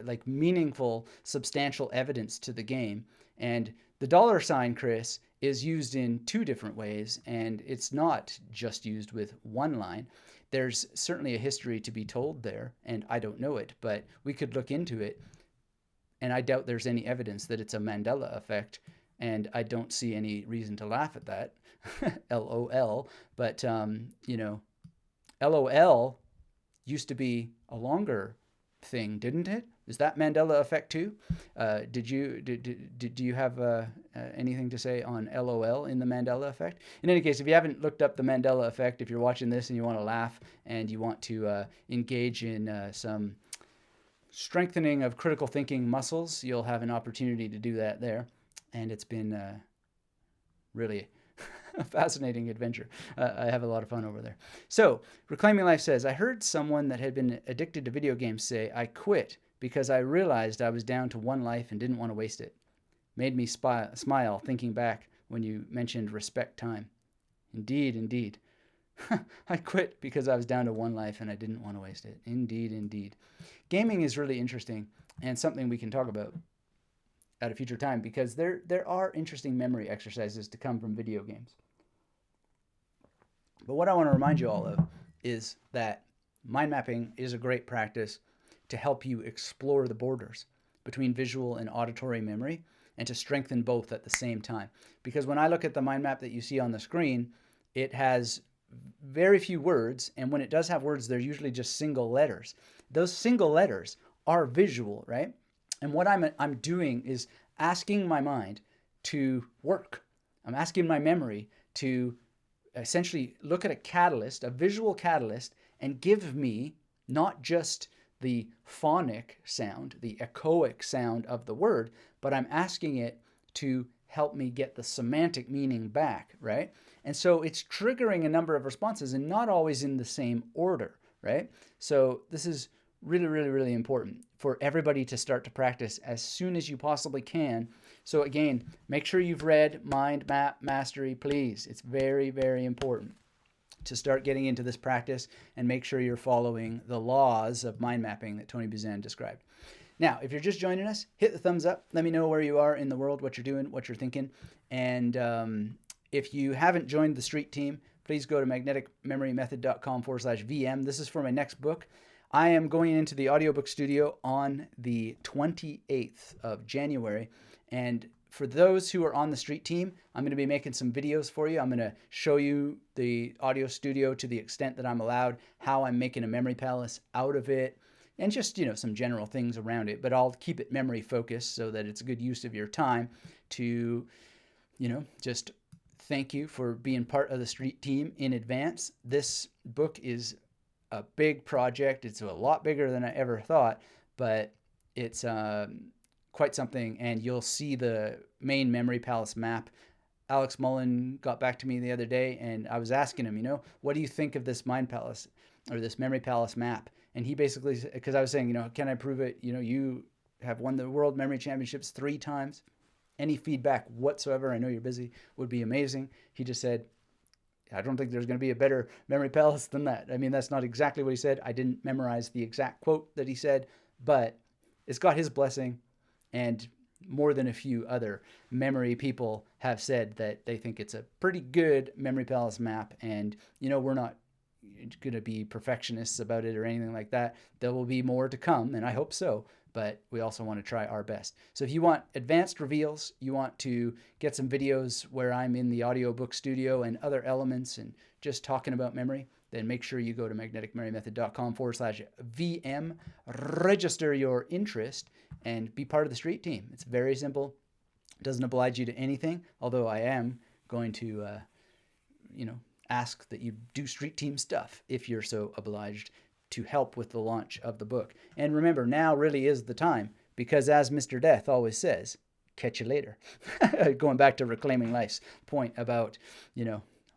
like meaningful, substantial evidence to the game. And the dollar sign, Chris, is used in two different ways, and it's not just used with one line. There's certainly a history to be told there, and I don't know it, but we could look into it. And I doubt there's any evidence that it's a Mandela effect, and I don't see any reason to laugh at that. LOL. But, LOL used to be a longer thing, didn't it? Is that Mandela effect too? Do you have anything to say on LOL in the Mandela effect? In any case, if you haven't looked up the Mandela effect, if you're watching this and you want to laugh and you want to engage in some strengthening of critical thinking muscles, you'll have an opportunity to do that there. And it's been really a fascinating adventure. I have a lot of fun over there. So, Reclaiming Life says, I heard someone that had been addicted to video games say, I quit because I realized I was down to one life and didn't want to waste it. Made me smile thinking back when you mentioned respect time. Indeed, indeed. I quit because I was down to one life and I didn't want to waste it. Indeed, indeed. Gaming is really interesting and something we can talk about at a future time, because there are interesting memory exercises to come from video games. But what I want to remind you all of is that mind mapping is a great practice to help you explore the borders between visual and auditory memory, and to strengthen both at the same time. Because when I look at the mind map that you see on the screen, it has very few words, and when it does have words, they're usually just single letters. Those single letters are visual, right? And what I'm doing is asking my mind to work. I'm asking my memory to essentially look at a catalyst, a visual catalyst, and give me not just the phonic sound, the echoic sound of the word, but I'm asking it to help me get the semantic meaning back, right? And so it's triggering a number of responses, and not always in the same order, right? So this is really, really, really important for everybody to start to practice as soon as you possibly can. So again, make sure you've read Mind Map Mastery, please. It's very, very important to start getting into this practice, and make sure you're following the laws of mind mapping that Tony Buzan described. Now, if you're just joining us, hit the thumbs up. Let me know where you are in the world, what you're doing, what you're thinking. And if you haven't joined the street team, please go to magneticmemorymethod.com/VM. This is for my next book. I am going into the audiobook studio on the 28th of January. And for those who are on the street team, I'm going to be making some videos for you. I'm going to show you the audio studio to the extent that I'm allowed, how I'm making a memory palace out of it, and just, some general things around it. But I'll keep it memory focused so that it's a good use of your time to, just thank you for being part of the street team in advance. This book is a big project. It's a lot bigger than I ever thought, but it's quite something, and you'll see the main memory palace map. Alex Mullen got back to me the other day, and I was asking him, what do you think of this mind palace or this memory palace map? And he basically, because I was saying, can I prove it? You have won the World Memory Championships 3 times. Any feedback whatsoever, I know you're busy, would be amazing. He just said, I don't think there's going to be a better memory palace than that. I mean, that's not exactly what he said. I didn't memorize the exact quote that he said, but it's got his blessing. And more than a few other memory people have said that they think it's a pretty good memory palace map. And, we're not going to be perfectionists about it or anything like that. There will be more to come, and I hope so. But we also want to try our best. So if you want advanced reveals, you want to get some videos where I'm in the audiobook studio and other elements and just talking about memory, then make sure you go to magneticmemorymethod.com/VM, register your interest, and be part of the street team. It's very simple. It doesn't oblige you to anything, although I am going to, ask that you do street team stuff if you're so obliged, to help with the launch of the book. And remember, now really is the time, because as Mr. Death always says, catch you later. Going back to Reclaiming Life's point about,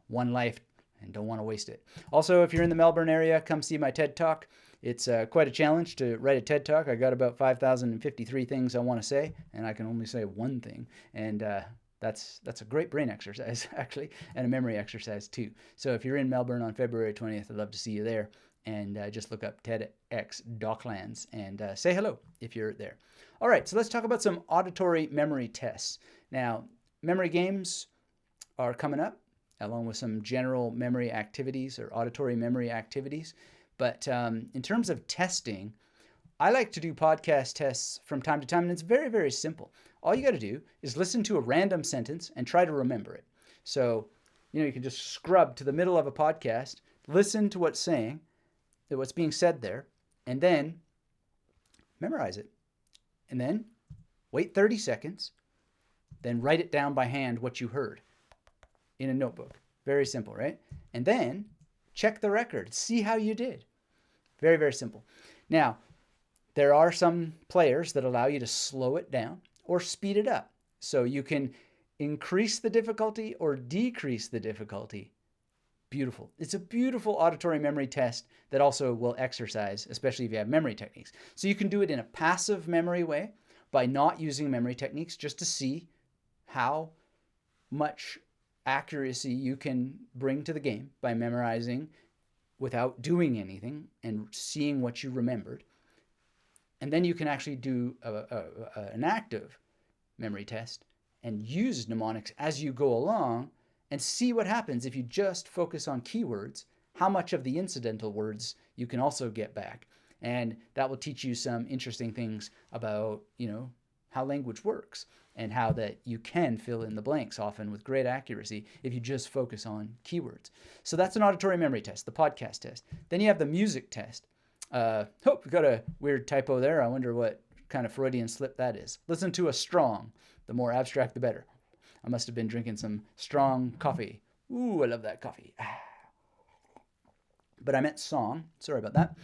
one life and don't want to waste it. Also, if you're in the Melbourne area, come see my TED Talk. It's quite a challenge to write a TED Talk. I got about 5,053 things I want to say, and I can only say one thing. And That's a great brain exercise, actually, and a memory exercise, too. So if you're in Melbourne on February 20th, I'd love to see you there. And just look up TEDx Docklands and say hello if you're there. All right, so let's talk about some auditory memory tests. Now, memory games are coming up, along with some general memory activities or auditory memory activities. But in terms of testing, I like to do podcast tests from time to time, and it's very, very simple. All you got to do is listen to a random sentence and try to remember it. So, you can just scrub to the middle of a podcast, listen to what's being said there, and then memorize it. And then wait 30 seconds, then write it down by hand what you heard in a notebook. Very simple, right? And then check the record, see how you did. Very, very simple. Now, there are some players that allow you to slow it down or speed it up. So you can increase the difficulty or decrease the difficulty. Beautiful. It's a beautiful auditory memory test that also will exercise, especially if you have memory techniques. So you can do it in a passive memory way by not using memory techniques, just to see how much accuracy you can bring to the game by memorizing without doing anything and seeing what you remembered. And then you can actually do an active memory test and use mnemonics as you go along and see what happens if you just focus on keywords, how much of the incidental words you can also get back. And that will teach you some interesting things about, how language works and how that you can fill in the blanks often with great accuracy if you just focus on keywords. So that's an auditory memory test, the podcast test. Then you have the music test. We got a weird typo there. I wonder what kind of Freudian slip that is. Listen to a strong. The more abstract, the better. I must have been drinking some strong coffee. Ooh, I love that coffee. But I meant song. Sorry about that.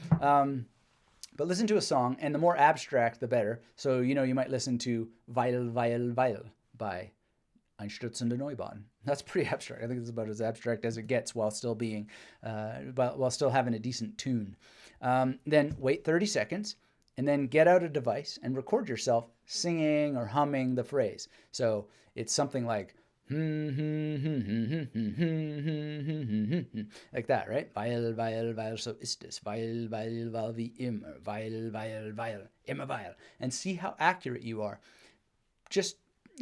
But listen to a song, and the more abstract, the better. So, you might listen to Weil, Weil, Weil by Einstürzende Neubauten. That's pretty abstract. I think it's about as abstract as it gets while still having a decent tune. Then wait 30 seconds, and then get out a device and record yourself singing or humming the phrase. So it's something like like that, right? Weil, weil, weil, so ist es. Weil, weil, weil, wie immer. Weil, weil, weil, immer weil. And see how accurate you are. Just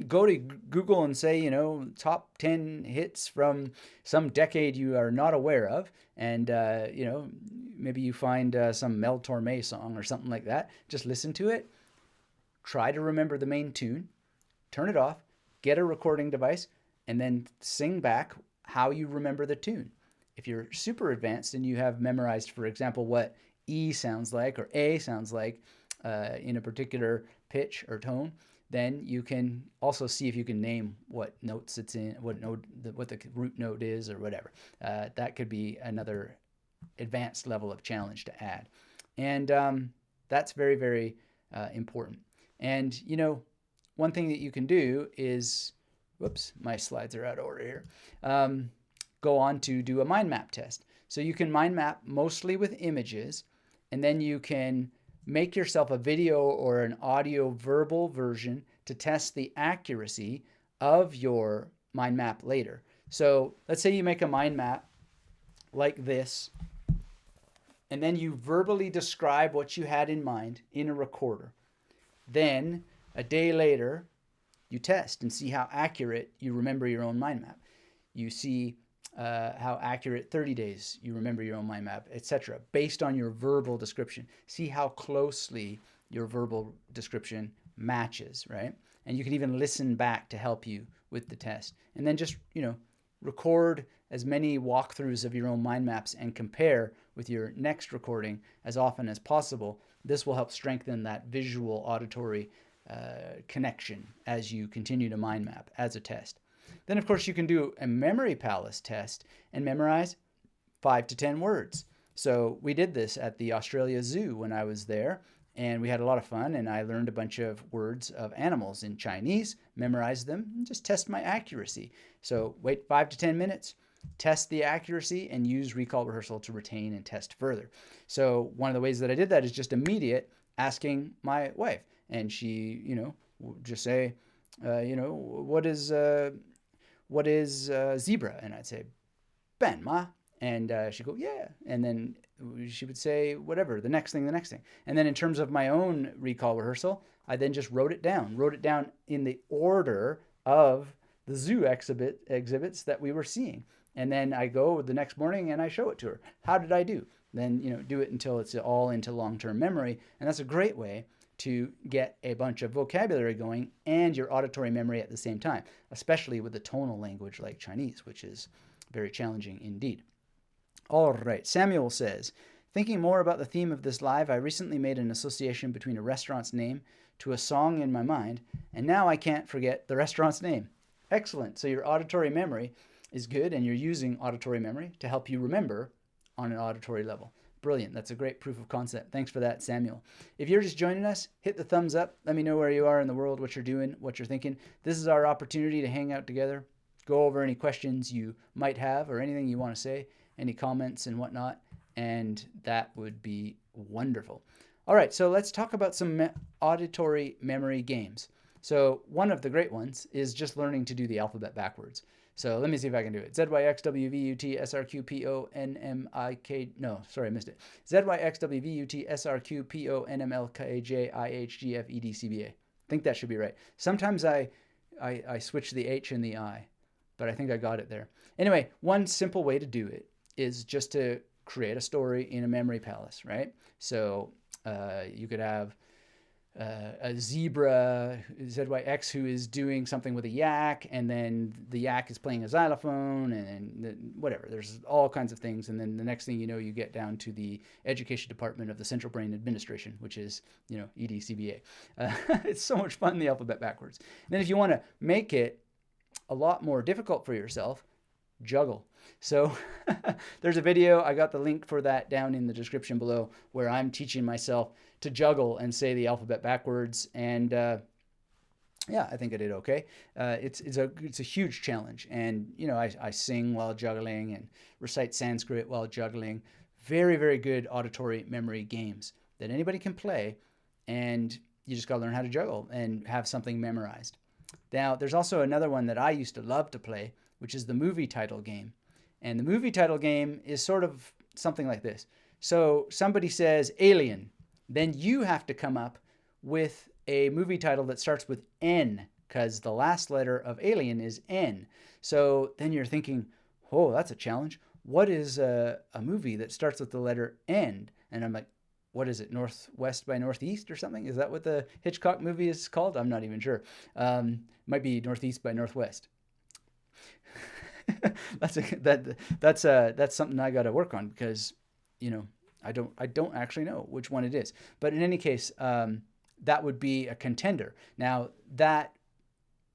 go to Google and say, top 10 hits from some decade you are not aware of. And, maybe you find some Mel Torme song or something like that. Just listen to it. Try to remember the main tune. Turn it off. Get a recording device. And then sing back how you remember the tune. If you're super advanced and you have memorized, for example, what E sounds like or A sounds like in a particular pitch or tone, then you can also see if you can name what notes it's in, what the root note is or whatever. That could be another advanced level of challenge to add. And that's very, very important. And, one thing that you can do is, whoops, my slides are out of order here, go on to do a mind map test. So you can mind map mostly with images, and then you can make yourself a video or an audio verbal version to test the accuracy of your mind map later. So let's say you make a mind map like this, and then you verbally describe what you had in mind in a recorder. Then a day later, you test and see how accurate you remember your own mind map. You see how accurate 30 days you remember your own mind map, etc., based on your verbal description. See how closely your verbal description matches, right? And you can even listen back to help you with the test. And then just, record as many walkthroughs of your own mind maps and compare with your next recording as often as possible. This will help strengthen that visual auditory connection as you continue to mind map as a test. Then, of course, you can do a memory palace test and memorize 5 to 10 words. So we did this at the Australia Zoo when I was there, and we had a lot of fun, and I learned a bunch of words of animals in Chinese, memorized them, and just test my accuracy. So wait 5 to 10 minutes, test the accuracy, and use recall rehearsal to retain and test further. So one of the ways that I did that is just immediate asking my wife. And she, just say, what is zebra? And I'd say, Ben, ma. And she'd go, yeah. And then she would say, whatever, the next thing. And then in terms of my own recall rehearsal, I then just wrote it down in the order of the zoo exhibits that we were seeing. And then I go the next morning and I show it to her. How did I do? Then, do it until it's all into long-term memory. And that's a great way to get a bunch of vocabulary going and your auditory memory at the same time, especially with a tonal language like Chinese, which is very challenging indeed. All right, Samuel says, thinking more about the theme of this live, I recently made an association between a restaurant's name to a song in my mind, and now I can't forget the restaurant's name. Excellent. So your auditory memory is good, and you're using auditory memory to help you remember on an auditory level. Brilliant. That's a great proof of concept. Thanks for that, Samuel. If you're just joining us, hit the thumbs up. Let me know where you are in the world, what you're doing, what you're thinking. This is our opportunity to hang out together, go over any questions you might have or anything you want to say, any comments and whatnot, and that would be wonderful. All right, so let's talk about some auditory memory games. So one of the great ones is just learning to do the alphabet backwards. So let me see if I can do it. ZYXWVUTSRQPONMIK. No, sorry, I missed it. ZYXWVUTSRQPONMLKJIHGFEDCBA. I think that should be right. Sometimes I switch the H and the I, but I think I got it there. Anyway, one simple way to do it is just to create a story in a memory palace, right? So you could have a zebra, ZYX, who is doing something with a yak, and then the yak is playing a xylophone, and whatever. There's all kinds of things, and then the next thing you know, you get down to the education department of the Central Brain Administration, which is, EDCBA. It's so much fun, the alphabet backwards. And then if you want to make it a lot more difficult for yourself, juggle. So there's a video, I got the link for that down in the description below, where I'm teaching myself to juggle and say the alphabet backwards, and yeah, I think I did okay. It's a huge challenge, and I sing while juggling and recite Sanskrit while juggling. Very, very good auditory memory games that anybody can play, and you just gotta learn how to juggle and have something memorized. Now, there's also another one that I used to love to play, which is the movie title game. And the movie title game is sort of something like this. So somebody says Alien, then you have to come up with a movie title that starts with N, because the last letter of Alien is N. So then you're thinking, oh, that's a challenge. What is a movie that starts with the letter N? And I'm like, what is it, Northwest by Northeast or something? Is that what the Hitchcock movie is called? I'm not even sure. Might be Northeast by Northwest. That's something I got to work on, because I don't actually know which one it is. But in any case, that would be a contender. Now, that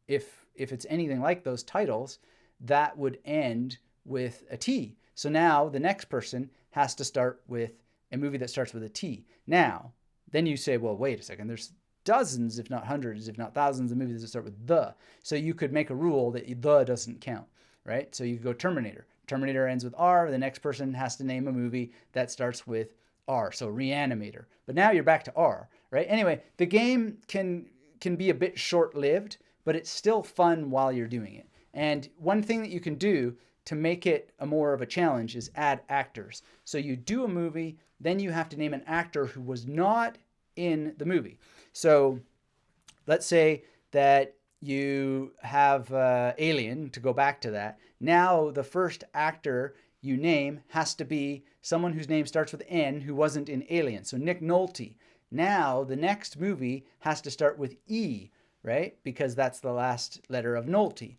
if it's anything like those titles, that would end with a T. So now the next person has to start with a movie that starts with a T. Now, then you say, well, wait a second, there's dozens, if not hundreds, if not thousands of movies that start with the. So you could make a rule that the doesn't count, right? So you could go Terminator. Terminator ends with R. The next person has to name a movie that starts with R. So Reanimator. But now you're back to R, right? Anyway, the game can be a bit short-lived, but it's still fun while you're doing it. And one thing that you can do to make it more of a challenge is add actors. So you do a movie, then you have to name an actor who was not in the movie. So let's say that you have Alien, to go back to that. Now the first actor you name has to be someone whose name starts with N who wasn't in Alien. So Nick Nolte. Now the next movie has to start with E, right? Because that's the last letter of Nolte.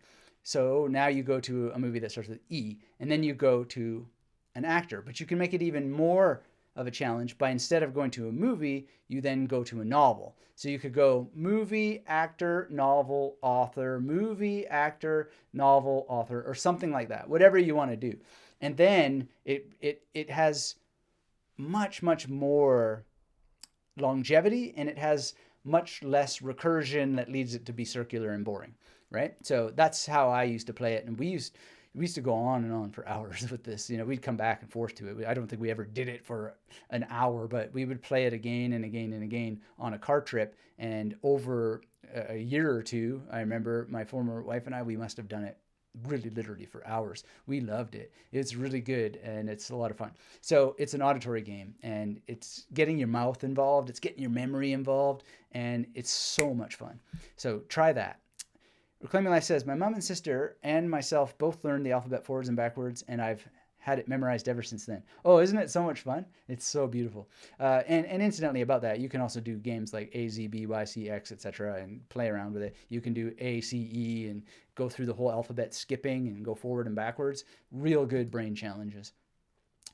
So now you go to a movie that starts with E, and then you go to an actor. But you can make it even more of a challenge by, instead of going to a movie, you then go to a novel. So you could go movie, actor, novel, author, movie, actor, novel, author, or something like that, whatever you want to do. And then it has much, much more longevity, and it has much less recursion that leads it to be circular and boring, right? So that's how I used to play it. And we used to go on and on for hours with this. We'd come back and forth to it. I don't think we ever did it for an hour, but we would play it again and again and again on a car trip. And over a year or two, I remember my former wife and I, we must have done it really literally for hours. We loved it. It's really good and it's a lot of fun. So it's an auditory game and it's getting your mouth involved, it's getting your memory involved, and it's so much fun. So try that. Reclaiming Life says, my mom and sister and myself both learned the alphabet forwards and backwards, and I've had it memorized ever since then. Oh, isn't it so much fun? It's so beautiful. And incidentally, about that, you can also do games like A, Z, B, Y, C, X, etc., and play around with it. You can do A, C, E, and go through the whole alphabet skipping and go forward and backwards. Real good brain challenges.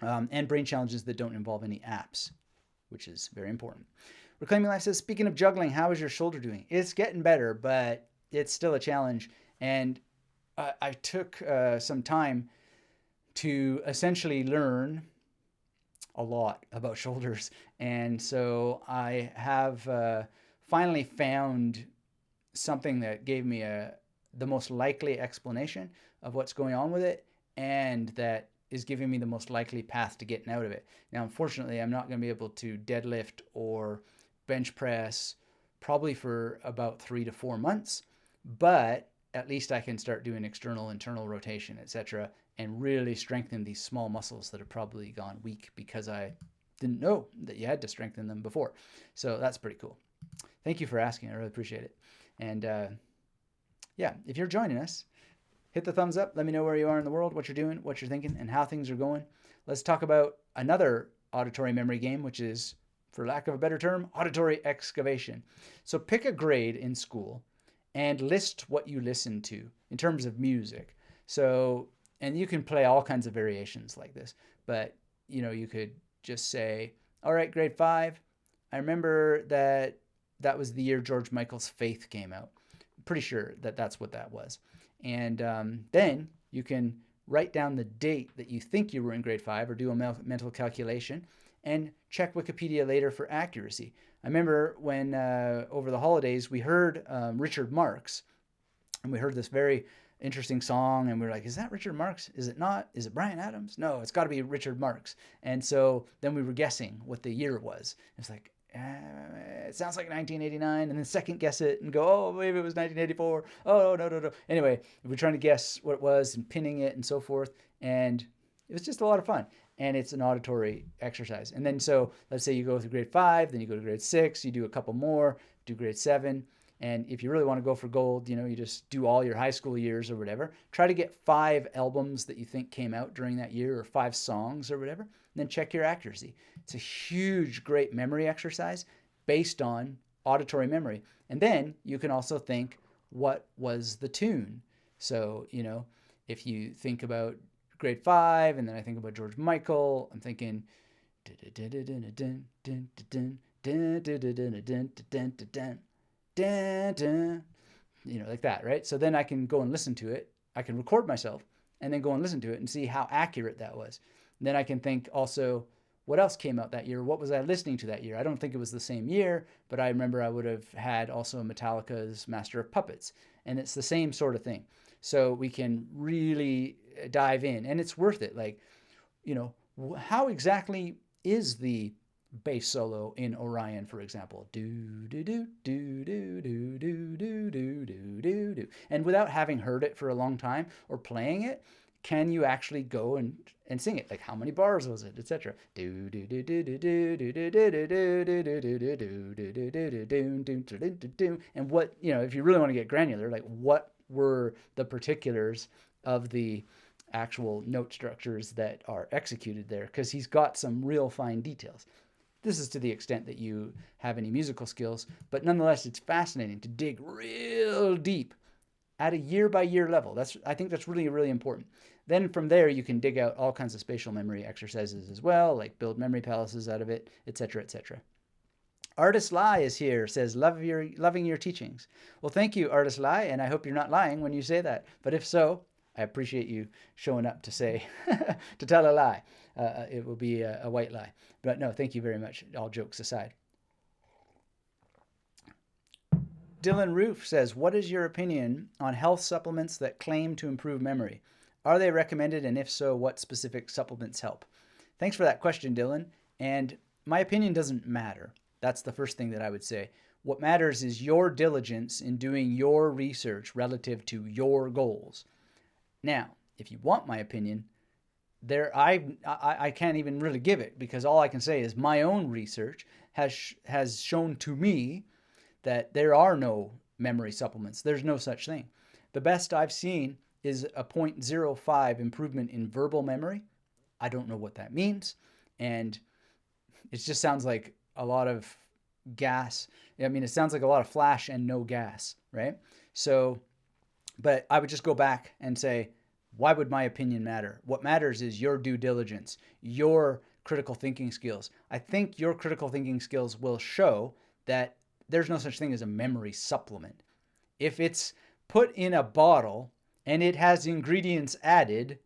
And brain challenges that don't involve any apps, which is very important. Reclaiming Life says, speaking of juggling, how is your shoulder doing? It's getting better, but it's still a challenge. And I took some time to essentially learn a lot about shoulders. And so I have finally found something that gave me the most likely explanation of what's going on with it, and that is giving me the most likely path to getting out of it. Now, unfortunately, I'm not going to be able to deadlift or bench press probably for about 3 to 4 months, but at least I can start doing external, internal rotation, etc., and really strengthen these small muscles that have probably gone weak because I didn't know that you had to strengthen them before. So that's pretty cool. Thank you for asking. I really appreciate it. And yeah, if you're joining us, hit the thumbs up. Let me know where you are in the world, what you're doing, what you're thinking, and how things are going. Let's talk about another auditory memory game, which is, for lack of a better term, auditory excavation. So pick a grade in school and list what you listen to in terms of music. So, and you can play all kinds of variations like this, but you could just say, all right, grade 5, I remember that was the year George Michael's Faith came out. I'm pretty sure that that's what that was. And then you can write down the date that you think you were in grade 5, or do a mental calculation and check Wikipedia later for accuracy. I remember when over the holidays we heard Richard Marx, and we heard this very interesting song, and we were like, is that Richard Marx? Is it not? Is it Bryan Adams? No, it's got to be Richard Marx. And so then we were guessing what the year was. It's like, it sounds like 1989, and then second guess it and go, oh, maybe it was 1984. Oh, no. Anyway, we're trying to guess what it was and pinning it and so forth, and it was just a lot of fun. And it's an auditory exercise. And then so let's say you go through grade 5, then you go to grade 6, you do a couple more, do grade 7. And if you really want to go for gold, you just do all your high school years or whatever. Try to get 5 albums that you think came out during that year, or 5 songs or whatever, and then check your accuracy. It's a huge, great memory exercise based on auditory memory. And then you can also think, what was the tune? So, if you think about grade 5, and then I think about George Michael, I'm thinking, like that, right? So then I can go and listen to it. I can record myself and then go and listen to it and see how accurate that was. And then I can think also, what else came out that year? What was I listening to that year? I don't think it was the same year, but I remember I would have had also Metallica's Master of Puppets. And it's the same sort of thing. So we can really dive in, and it's worth it. Like, how exactly is the bass solo in Orion, for example? Do do do do do do do do do do do do. And without having heard it for a long time or playing it, can you actually go and sing it? Like, how many bars was it, etc. Do do do do do do do do do do do do do do do do do do. And what, if you really want to get granular, like, what were the particulars of the actual note structures that are executed there? Because he's got some real fine details. This is to the extent that you have any musical skills, but nonetheless, it's fascinating to dig real deep at a year-by-year level. I think that's really, really important. Then from there, you can dig out all kinds of spatial memory exercises as well, like build memory palaces out of it, etc., etc. Artist Lie is here, says, loving your teachings. Well, thank you, Artist Lie, and I hope you're not lying when you say that. But if so, I appreciate you showing up to say, to tell a lie. It will be a white lie. But no, thank you very much, all jokes aside. Dylan Roof says, what is your opinion on health supplements that claim to improve memory? Are they recommended, and if so, what specific supplements help? Thanks for that question, Dylan. And my opinion doesn't matter. That's the first thing that I would say. What matters is your diligence in doing your research relative to your goals. Now, if you want my opinion, I can't even really give it, because all I can say is my own research has shown to me that there are no memory supplements. There's no such thing. The best I've seen is a 0.05 improvement in verbal memory. I don't know what that means, and it just sounds like a lot of gas. I mean, it sounds like a lot of flash and no gas, right? So, but I would just go back and say, why would my opinion matter? What matters is your due diligence, your critical thinking skills. I think your critical thinking skills will show that there's no such thing as a memory supplement. If it's put in a bottle and it has ingredients added,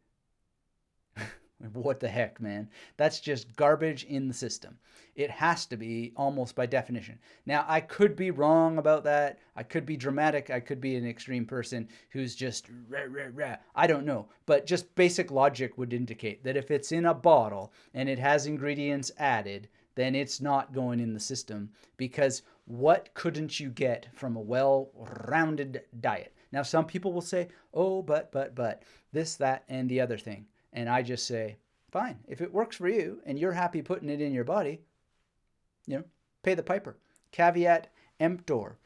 what the heck, man? That's just garbage in the system. It has to be almost by definition. Now, I could be wrong about that. I could be dramatic. I could be an extreme person who's just rah, rah, rah. I don't know. But just basic logic would indicate that if it's in a bottle and it has ingredients added, then it's not going in the system, because what couldn't you get from a well-rounded diet? Now, some people will say, oh, but, this, that, and the other thing. And I just say, fine, if it works for you and you're happy putting it in your body, pay the piper. Caveat emptor,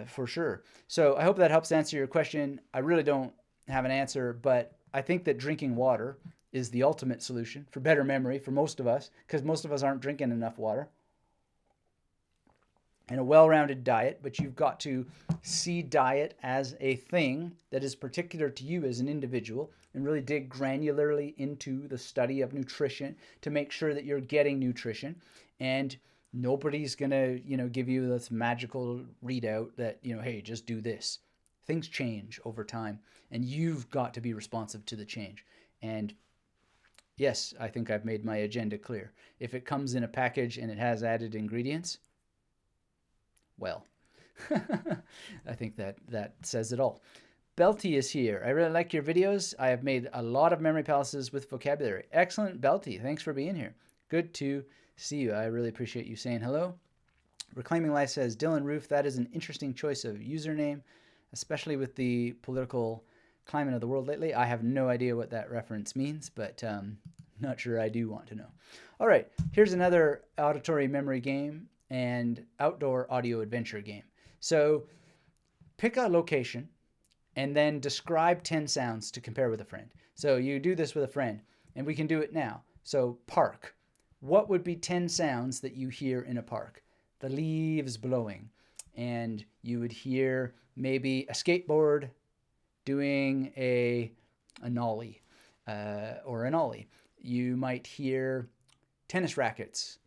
for sure. So I hope that helps answer your question. I really don't have an answer, but I think that drinking water is the ultimate solution for better memory for most of us, because most of us aren't drinking enough water. And a well-rounded diet, but you've got to see diet as a thing that is particular to you as an individual, and really dig granularly into the study of nutrition to make sure that you're getting nutrition. And nobody's gonna, give you this magical readout that, hey, just do this. Things change over time, and you've got to be responsive to the change. And yes, I think I've made my agenda clear. If it comes in a package and it has added ingredients, well, I think that says it all. Belty is here. I really like your videos. I have made a lot of memory palaces with vocabulary. Excellent, Belty. Thanks for being here. Good to see you. I really appreciate you saying hello. Reclaiming Life says, Dylan Roof, that is an interesting choice of username, especially with the political climate of the world lately. I have no idea what that reference means, but not sure I do want to know. All right, here's another auditory memory game and outdoor audio adventure game. So pick a location and then describe 10 sounds to compare with a friend. So you do this with a friend, and we can do it now. So park. What would be 10 sounds that you hear in a park? The leaves blowing, and you would hear maybe a skateboard doing a nollie or an ollie. You might hear tennis rackets.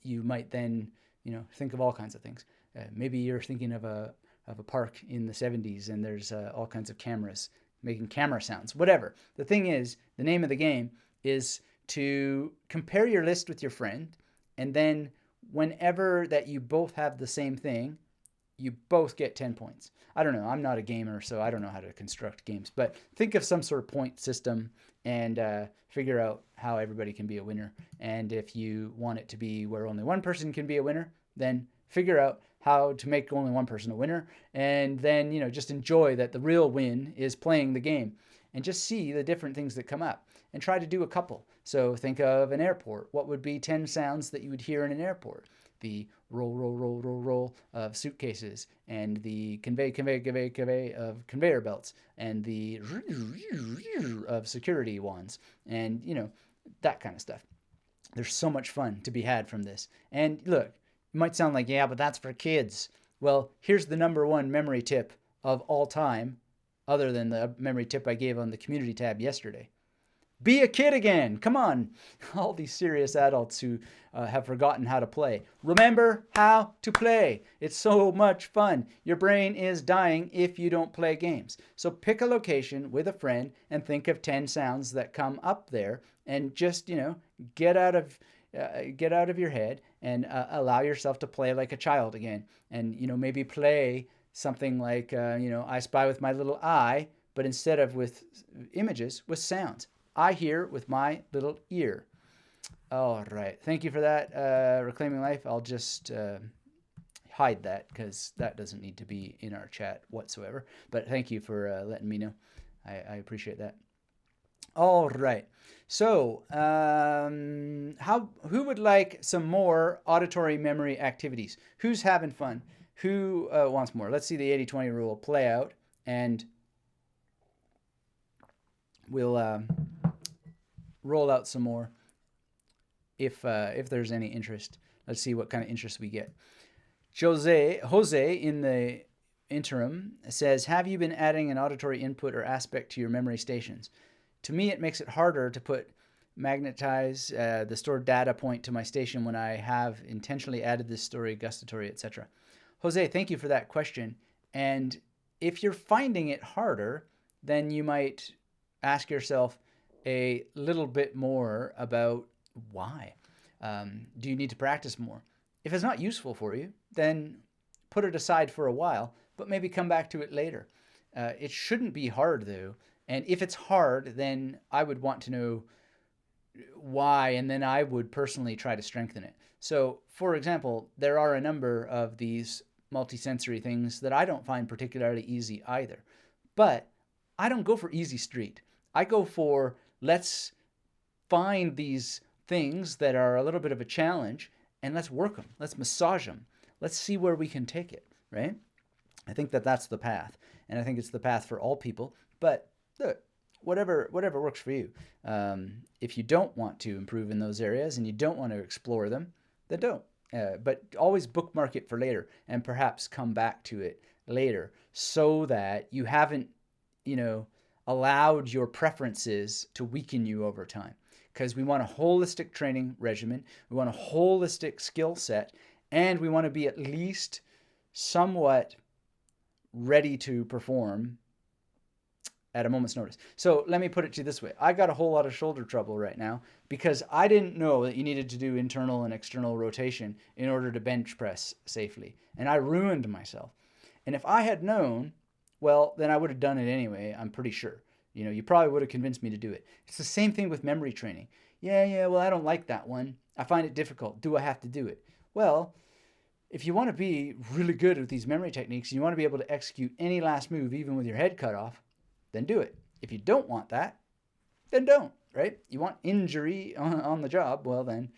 You might then, think of all kinds of things. Maybe you're thinking of a park in the 70s, and there's all kinds of cameras making camera sounds, whatever. The thing is, the name of the game is to compare your list with your friend, and then whenever that you both have the same thing, you both get 10 points. I don't know. I'm not a gamer, so I don't know how to construct games, but think of some sort of point system and figure out how everybody can be a winner. And if you want it to be where only one person can be a winner, then figure out how to make only one person a winner. And then, just enjoy that the real win is playing the game, and just see the different things that come up and try to do a couple. So think of an airport. What would be 10 sounds that you would hear in an airport? The roll, roll, roll, roll, roll of suitcases, and the convey of conveyor belts, and the of security wands, and, that kind of stuff. There's so much fun to be had from this. And look, it might sound like, yeah, but that's for kids. Well, here's the number one memory tip of all time, other than the memory tip I gave on the community tab yesterday. Be a kid again. Come on. All these serious adults who have forgotten how to play. Remember how to play. It's so much fun. Your brain is dying if you don't play games. So pick a location with a friend and think of 10 sounds that come up there, and just, get out of your head and allow yourself to play like a child again. And, maybe play something like, I spy with my little eye, but instead of with images, with sounds. I hear with my little ear. All right. Thank you for that, Reclaiming Life. I'll just hide that because that doesn't need to be in our chat whatsoever. But thank you for letting me know. I appreciate that. All right. So, who would like some more auditory memory activities? Who's having fun? Who wants more? Let's see the 80-20 rule play out, and we'll roll out some more if there's any interest. Let's see what kind of interest we get. Jose in the interim says, have you been adding an auditory input or aspect to your memory stations? To me, it makes it harder to magnetize the stored data point to my station when I have intentionally added this story, gustatory, etc. Jose, thank you for that question. And if you're finding it harder, then you might ask yourself a little bit more about why. Do you need to practice more? If it's not useful for you, then put it aside for a while, but maybe come back to it later. It shouldn't be hard, though. And if it's hard, then I would want to know why, and then I would personally try to strengthen it. So, for example, there are a number of these multisensory things that I don't find particularly easy either. But I don't go for easy street. I go for let's find these things that are a little bit of a challenge and let's work them. Let's massage them. Let's see where we can take it, right? I think that that's the path. And I think it's the path for all people. But look, whatever works for you. If you don't want to improve in those areas and you don't want to explore them, then don't. But always bookmark it for later and perhaps come back to it later so that you haven't, allowed your preferences to weaken you over time. Because we want a holistic training regimen, we want a holistic skill set, and we want to be at least somewhat ready to perform at a moment's notice. So let me put it to you this way. I got a whole lot of shoulder trouble right now because I didn't know that you needed to do internal and external rotation in order to bench press safely. And I ruined myself. And if I had known, well, then I would have done it anyway, I'm pretty sure. You probably would have convinced me to do it. It's the same thing with memory training. Yeah, well, I don't like that one. I find it difficult. Do I have to do it? Well, if you want to be really good at these memory techniques, and you want to be able to execute any last move, even with your head cut off, then do it. If you don't want that, then don't, right? You want injury on the job, well, then,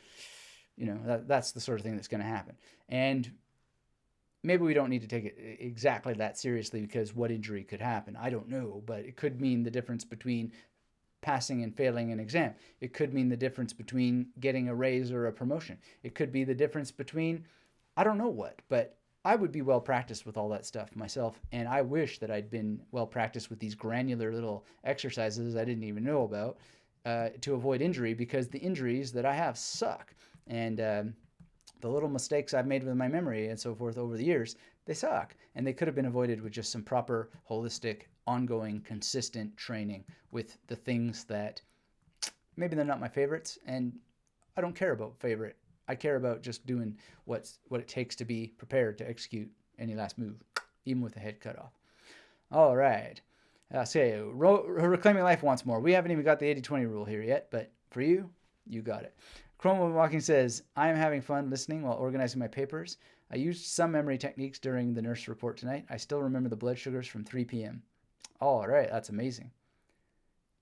that's the sort of thing that's going to happen. And maybe we don't need to take it exactly that seriously because what injury could happen? I don't know, but it could mean the difference between passing and failing an exam. It could mean the difference between getting a raise or a promotion. It could be the difference between, I don't know what, but I would be well practiced with all that stuff myself, and I wish that I'd been well practiced with these granular little exercises I didn't even know about to avoid injury, because the injuries that I have suck. And the little mistakes I've made with my memory and so forth over the years, they suck. And they could have been avoided with just some proper, holistic, ongoing, consistent training with the things that maybe they're not my favorites, and I don't care about favorite. I care about just doing what it takes to be prepared to execute any last move, even with the head cut off. All right. Reclaiming Life wants more. We haven't even got the 80-20 rule here yet, but for you, you got it. Chrome Walking says, I am having fun listening while organizing my papers. I used some memory techniques during the nurse report tonight. I still remember the blood sugars from 3 p.m. All right, that's amazing.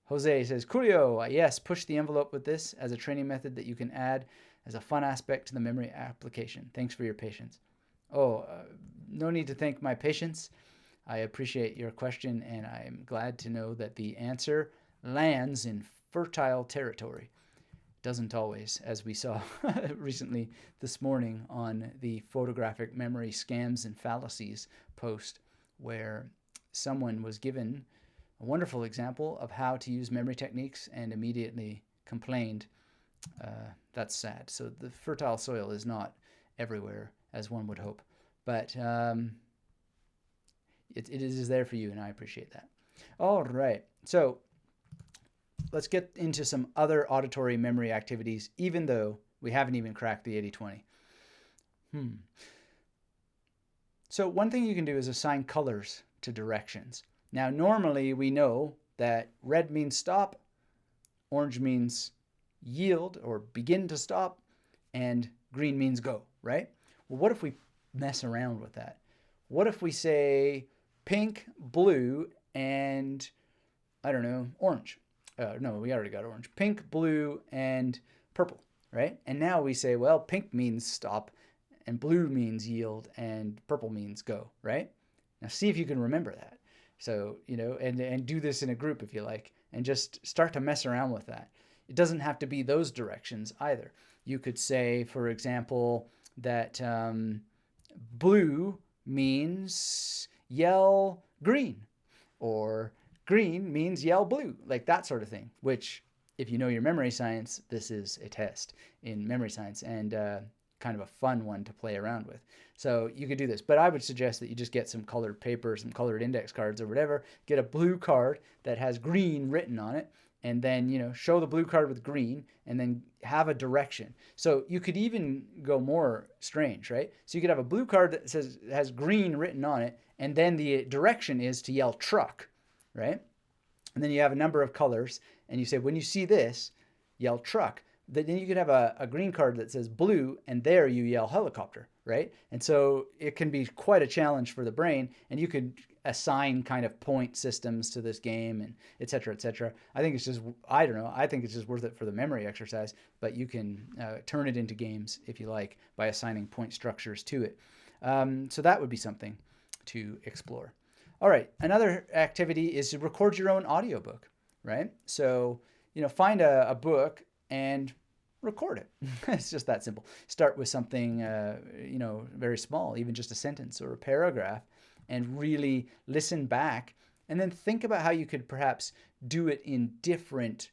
Jose says, Coolio, yes, push the envelope with this as a training method that you can add as a fun aspect to the memory application. Thanks for your patience. No need to thank my patience. I appreciate your question, and I'm glad to know that the answer lands in fertile territory. Doesn't always, as we saw recently this morning on the photographic memory scams and fallacies post, where someone was given a wonderful example of how to use memory techniques and immediately complained. That's sad. So the fertile soil is not everywhere, as one would hope, but it is there for you, and I appreciate that. All right, so let's get into some other auditory memory activities, even though we haven't even cracked the 80-20. So one thing you can do is assign colors to directions. Now, normally we know that red means stop, orange means yield or begin to stop, and green means go, right? Well, what if we mess around with that? What if we say pink, blue, and I don't know, orange? No, we already got orange. Pink, blue, and purple, right? And now we say, well, pink means stop, and blue means yield, and purple means go, right? Now see if you can remember that. So, and do this in a group if you like, and just start to mess around with that. It doesn't have to be those directions either. You could say, for example, that blue means yell green, or green means yell blue, like that sort of thing, which if you know your memory science, this is a test in memory science, and kind of a fun one to play around with. So you could do this, but I would suggest that you just get some colored paper, some colored index cards or whatever, get a blue card that has green written on it, and then, show the blue card with green, and then have a direction. So you could even go more strange, right? So you could have a blue card that has green written on it, and then the direction is to yell truck, right? And then you have a number of colors, and you say, when you see this, yell truck. Then you could have a green card that says blue, and there you yell helicopter, right? And so it can be quite a challenge for the brain, and you could assign kind of point systems to this game, and et cetera, et cetera. I think it's just, I don't know, I think it's just worth it for the memory exercise, but you can turn it into games if you like by assigning point structures to it. So that would be something to explore. All right, another activity is to record your own audiobook, right? So, find a book and record it. It's just that simple. Start with something, very small, even just a sentence or a paragraph, and really listen back, and then think about how you could perhaps do it in different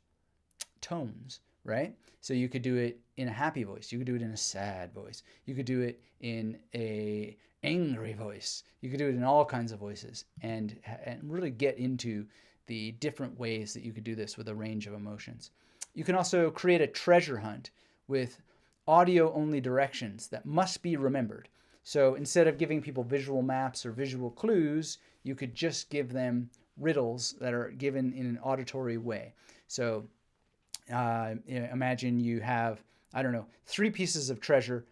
tones, right? So you could do it in a happy voice. You could do it in a sad voice. You could do it in a angry voice. You could do it in all kinds of voices, and really get into the different ways that you could do this with a range of emotions. You can also create a treasure hunt with audio-only directions that must be remembered. So instead of giving people visual maps or visual clues, you could just give them riddles that are given in an auditory way. So imagine you have, 3 pieces of treasure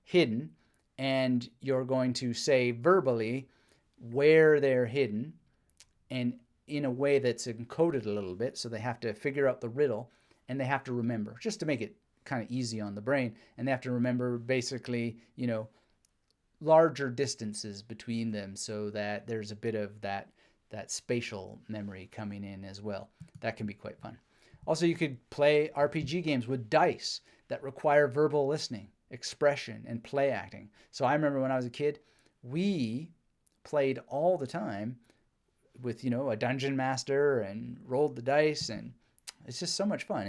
hidden, and you're going to say verbally where they're hidden, and in a way that's encoded a little bit, so they have to figure out the riddle, and they have to remember, just to make it kind of easy on the brain. And they have to remember basically, larger distances between them, so that there's a bit of that spatial memory coming in as well. That can be quite fun. Also, you could play RPG games with dice that require verbal listening, expression, and play acting. So I remember when I was a kid, we played all the time with, a dungeon master and rolled the dice, and it's just so much fun.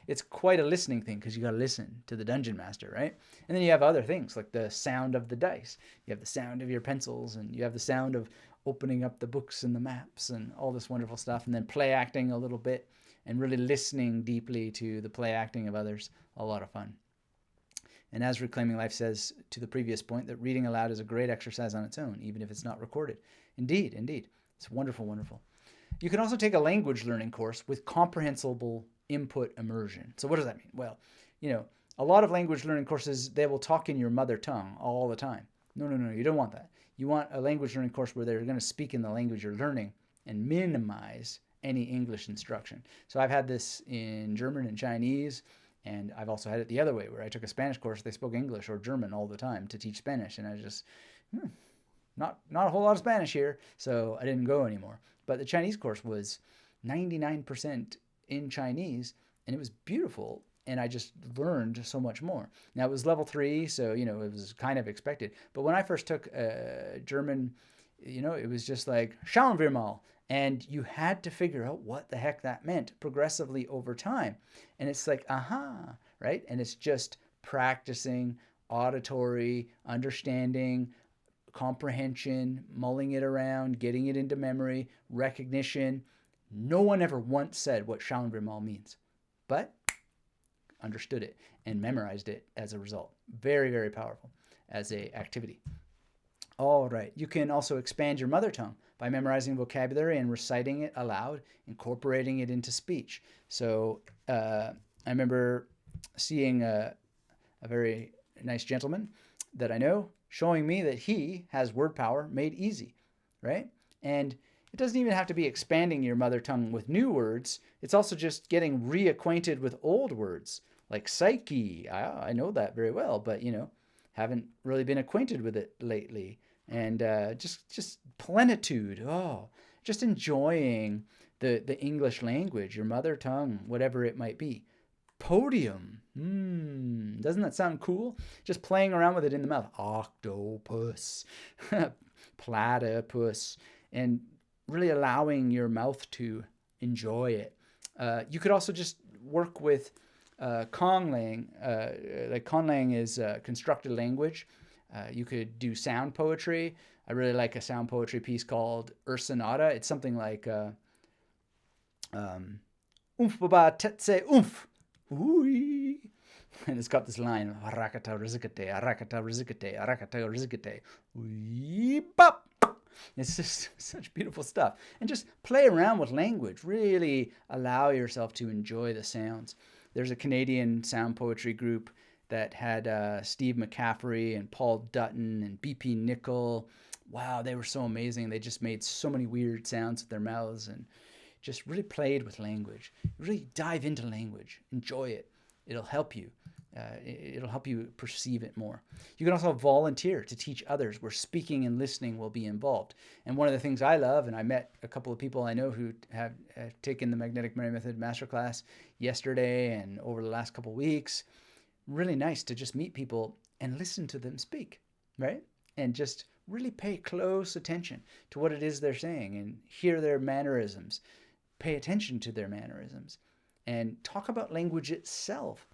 It's quite a listening thing, because you got to listen to the dungeon master, right? And then you have other things like the sound of the dice. You have the sound of your pencils, and you have the sound of opening up the books and the maps and all this wonderful stuff. And then play acting a little bit, and really listening deeply to the play acting of others. A lot of fun. And as Reclaiming Life says to the previous point, that reading aloud is a great exercise on its own, even if it's not recorded. Indeed, indeed. It's wonderful, wonderful. You can also take a language learning course with comprehensible input immersion. So what does that mean? Well, a lot of language learning courses, they will talk in your mother tongue all the time. No, you don't want that. You want a language learning course where they're going to speak in the language you're learning and minimize any English instruction. So I've had this in German and Chinese, and I've also had it the other way, where I took a Spanish course, they spoke English or German all the time to teach Spanish, and I just, not a whole lot of Spanish here, so I didn't go anymore. But the Chinese course was 99% in Chinese, and it was beautiful, and I just learned so much more. Now, it was level 3, so, it was kind of expected. But when I first took German, it was just like, schauen wir mal. And you had to figure out what the heck that meant progressively over time. And it's like, aha, right? And it's just practicing auditory, understanding, comprehension, mulling it around, getting it into memory, recognition. No one ever once said what schauen wir mal means, but understood it and memorized it as a result. Very, very powerful as a activity. All right. You can also expand your mother tongue by memorizing vocabulary and reciting it aloud, incorporating it into speech. So I remember seeing a very nice gentleman that I know showing me that he has word power made easy, right? And it doesn't even have to be expanding your mother tongue with new words. It's also just getting reacquainted with old words like psyche. I know that very well, but haven't really been acquainted with it lately. And just plenitude. Oh, just enjoying the English language, your mother tongue, whatever it might be. Podium. Doesn't that sound cool? Just playing around with it in the mouth. Octopus, platypus, and really allowing your mouth to enjoy it. You could also just work with conlang. Like conlang is constructed language. You could do sound poetry. I really like a sound poetry piece called Sonata. It's something like oomph baba tetse oomph. Ooh. And it's got this line, arakata rizikate, arakata rizikate, arakata rizikate. Bop. It's just such beautiful stuff. And just play around with language. Really allow yourself to enjoy the sounds. There's a Canadian sound poetry group that had Steve McCaffrey and Paul Dutton and BP Nickel. Wow, they were so amazing. They just made so many weird sounds with their mouths and just really played with language. Really dive into language. Enjoy it. It'll help you. It'll help you perceive it more. You can also volunteer to teach others where speaking and listening will be involved. And one of the things I love, and I met a couple of people I know who have taken the Magnetic Memory Method Masterclass yesterday and over the last couple of weeks. Really nice to just meet people and listen to them speak, right? And just really pay close attention to what it is they're saying and hear their mannerisms. Pay attention to their mannerisms and talk about language itself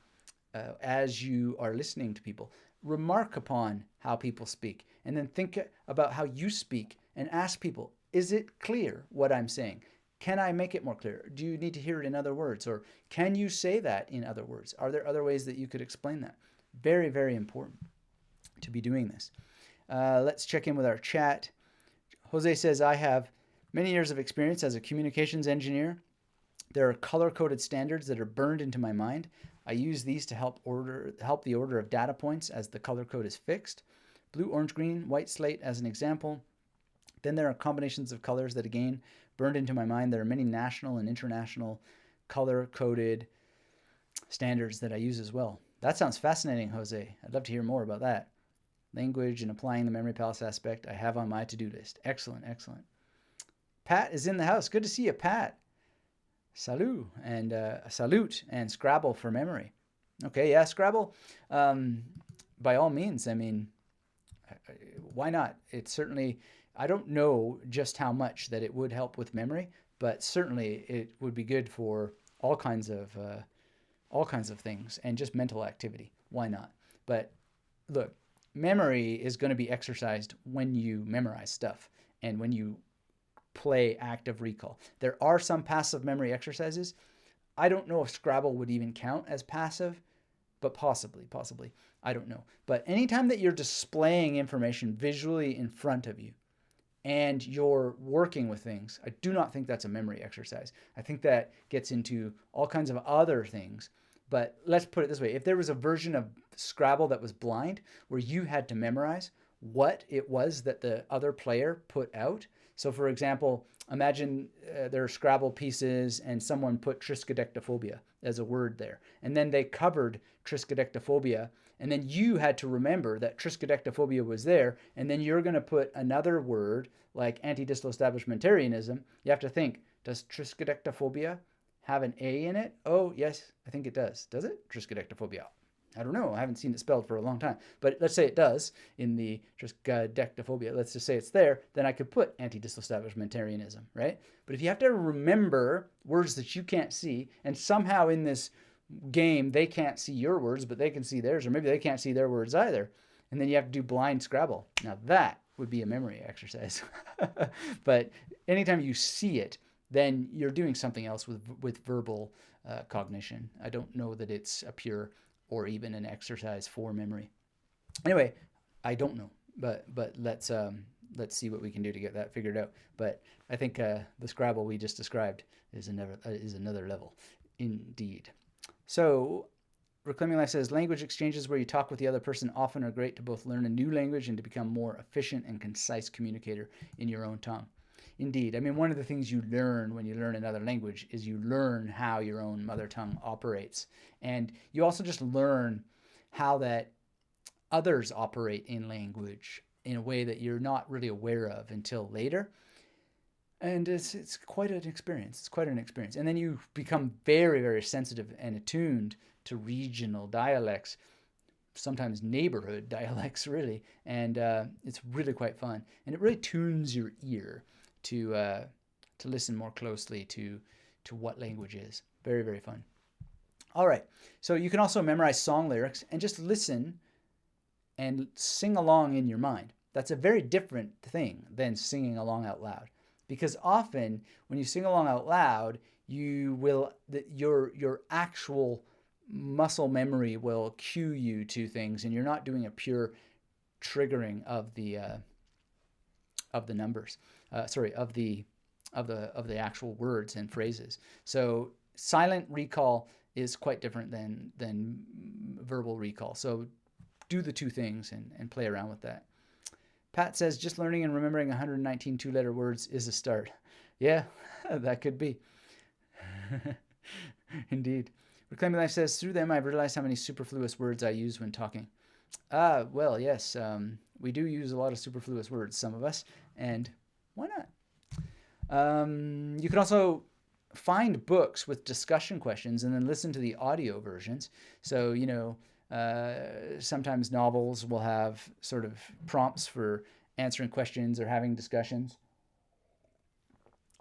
as you are listening to people. Remark upon how people speak and then think about how you speak and ask people, is it clear what I'm saying? Can I make it more clear? Do you need to hear it in other words? Or can you say that in other words? Are there other ways that you could explain that? Very, very important to be doing this. Let's check in with our chat. Jose says, I have many years of experience as a communications engineer. There are color-coded standards that are burned into my mind. I use these to help the order of data points as the color code is fixed. Blue, orange, green, white slate as an example. Then there are combinations of colors that, again, burned into my mind. There are many national and international color-coded standards that I use as well. That sounds fascinating, Jose. I'd love to hear more about that. Language and applying the memory palace aspect I have on my to-do list. Excellent, excellent. Pat is in the house. Good to see you, Pat. Salut and salute and Scrabble for memory. Okay, yeah, Scrabble. By all means, I mean, why not? It's certainly, I don't know just how much that it would help with memory, but certainly it would be good for all kinds of things and just mental activity. Why not? But look, memory is going to be exercised when you memorize stuff and when you play active recall. There are some passive memory exercises. I don't know if Scrabble would even count as passive, but possibly. I don't know. But anytime that you're displaying information visually in front of you and you're working with things, I do not think that's a memory exercise. I think that gets into all kinds of other things. But let's put it this way. If there was a version of Scrabble that was blind, where you had to memorize what it was that the other player put out. So for example, imagine there are Scrabble pieces and someone put triskaidekaphobia as a word there. And then they covered triskaidekaphobia. And then you had to remember that triskaidekaphobia was there. And then you're going to put another word like anti-distal establishmentarianism. You have to think, does triskaidekaphobia have an A in it? Oh, yes, I think it does. Does it? Triskaidekaphobia. I don't know. I haven't seen it spelled for a long time. But let's say it does in the triskaidekaphobia. Let's just say it's there. Then I could put anti-distal establishmentarianism, right? But if you have to remember words that you can't see, and somehow in this game they can't see your words, but they can see theirs, or maybe they can't see their words either, and then you have to do blind Scrabble. Now that would be a memory exercise. But anytime you see it, then you're doing something else with verbal cognition. I don't know that it's a pure or even an exercise for memory. Anyway, I don't know, but let's see what we can do to get that figured out. But I think the Scrabble we just described is another level, indeed. So Reclaiming Life says language exchanges where you talk with the other person often are great to both learn a new language and to become more efficient and concise communicator in your own tongue. Indeed. I mean, one of the things you learn when you learn another language is you learn how your own mother tongue operates. And you also just learn how that others operate in language in a way that you're not really aware of until later. And it's quite an experience. It's quite an experience. And then you become very, very sensitive and attuned to regional dialects, sometimes neighborhood dialects, really. And it's really quite fun. And it really tunes your ear to listen more closely to what language is. Very, very fun. All right. So you can also memorize song lyrics and just listen and sing along in your mind. That's a very different thing than singing along out loud. Because often when you sing along out loud, your actual muscle memory will cue you to things, and you're not doing a pure triggering of the numbers. Of the actual words and phrases. So silent recall is quite different than verbal recall. So do the two things and play around with that. Pat says, just learning and remembering 119 two-letter words is a start. Yeah, that could be. Indeed. Reclaiming Life says, through them, I've realized how many superfluous words I use when talking. Well, yes, we do use a lot of superfluous words, some of us, and why not? You can also find books with discussion questions and then listen to the audio versions. So, sometimes novels will have sort of prompts for answering questions or having discussions.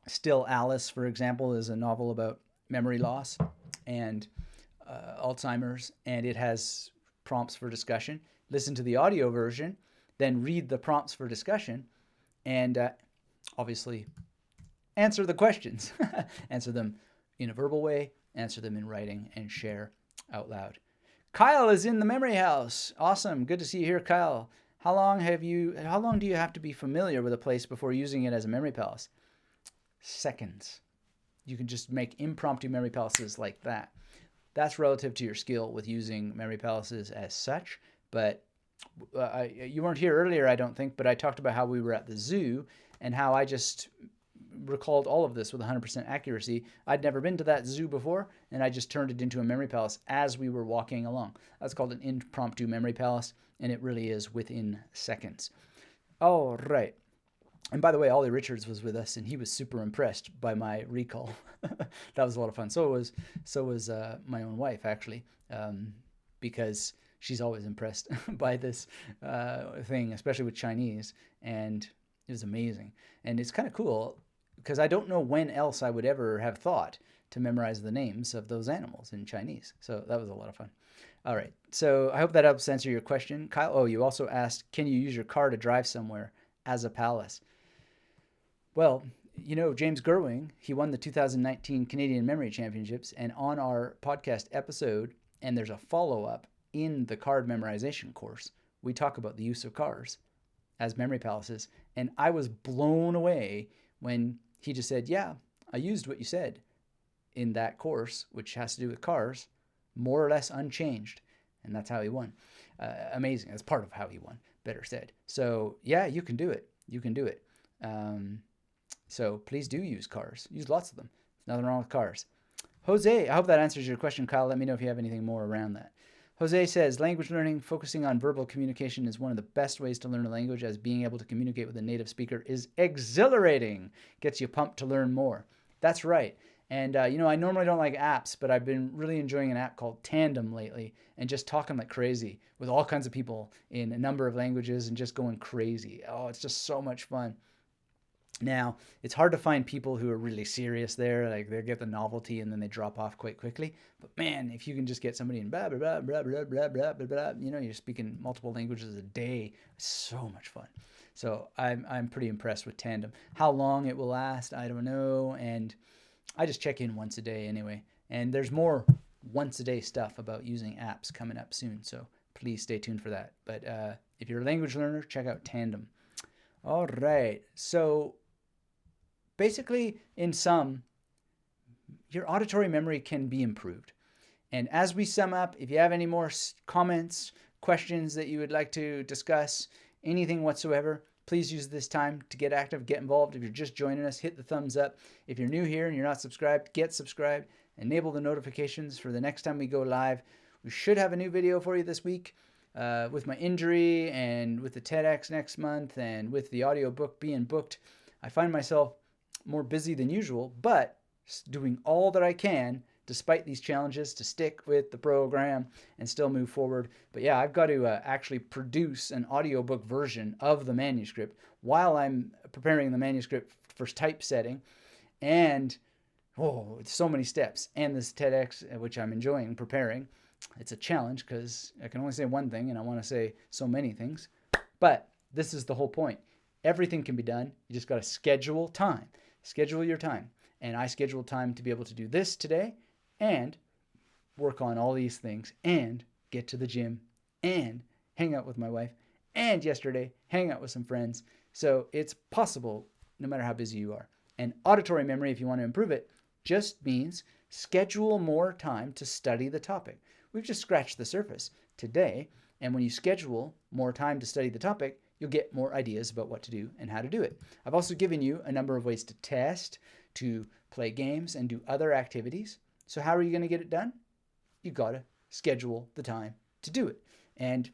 Still Alice, for example, is a novel about memory loss and Alzheimer's, and it has prompts for discussion. Listen to the audio version, then read the prompts for discussion, and obviously answer the questions. Answer them in a verbal way, answer them in writing, and share out loud. Kyle is in the memory house. Awesome. Good to see you here, Kyle. How long do you have to be familiar with a place before using it as a memory palace? Seconds. You can just make impromptu memory palaces like that. That's relative to your skill with using memory palaces as such. But you weren't here earlier, I don't think, but I talked about how we were at the zoo and how I just recalled all of this with 100% accuracy. I'd never been to that zoo before, and I just turned it into a memory palace as we were walking along. That's called an impromptu memory palace, and it really is within seconds. All right. And by the way, Ollie Richards was with us, and he was super impressed by my recall. That was a lot of fun. So was my own wife, actually, because she's always impressed by this thing, especially with Chinese, and it was amazing. And it's kind of cool because I don't know when else I would ever have thought to memorize the names of those animals in Chinese. So that was a lot of fun. All right. So I hope that helps answer your question. Kyle, you also asked, can you use your car to drive somewhere as a palace? Well, James Gerwing, he won the 2019 Canadian Memory Championships, and on our podcast episode, and there's a follow-up in the card memorization course, we talk about the use of cars as memory palaces, and I was blown away when he just said, yeah, I used what you said in that course, which has to do with cars, more or less unchanged, and that's how he won. Amazing. That's part of how he won, better said. So, yeah, you can do it. You can do it. So please do use cars. Use lots of them. There's nothing wrong with cars. Jose, I hope that answers your question, Kyle. Let me know if you have anything more around that. Jose says, language learning focusing on verbal communication is one of the best ways to learn a language, as being able to communicate with a native speaker is exhilarating. Gets you pumped to learn more. That's right. And, I normally don't like apps, but I've been really enjoying an app called Tandem lately and just talking like crazy with all kinds of people in a number of languages and just going crazy. Oh, it's just so much fun. Now, it's hard to find people who are really serious there. Like, they get the novelty and then they drop off quite quickly. But man, if you can just get somebody in blah, blah, blah, blah, blah, blah, blah, blah, blah, you're speaking multiple languages a day. It's so much fun. So I'm pretty impressed with Tandem. How long it will last, I don't know. And I just check in once a day anyway. And there's more once a day stuff about using apps coming up soon. So please stay tuned for that. But if you're a language learner, check out Tandem. All right. So basically, in sum, your auditory memory can be improved. And as we sum up, if you have any more comments, questions that you would like to discuss, anything whatsoever, please use this time to get active, get involved. If you're just joining us, hit the thumbs up. If you're new here and you're not subscribed, get subscribed. Enable the notifications for the next time we go live. We should have a new video for you this week with my injury and with the TEDx next month and with the audiobook being booked. I find myself more busy than usual, but doing all that I can despite these challenges to stick with the program and still move forward. But yeah, I've got to actually produce an audiobook version of the manuscript while I'm preparing the manuscript for typesetting. And it's so many steps. And this TEDx, which I'm enjoying preparing, it's a challenge because I can only say one thing and I want to say so many things. But this is the whole point. Everything can be done. You just got to schedule time. Schedule your time. And I scheduled time to be able to do this today and work on all these things and get to the gym and hang out with my wife and yesterday hang out with some friends. So it's possible no matter how busy you are. And auditory memory, if you want to improve it, just means schedule more time to study the topic. We've just scratched the surface today. And when you schedule more time to study the topic, you'll get more ideas about what to do and how to do it. I've also given you a number of ways to test, to play games, and do other activities. So how are you going to get it done? You got to schedule the time to do it. And,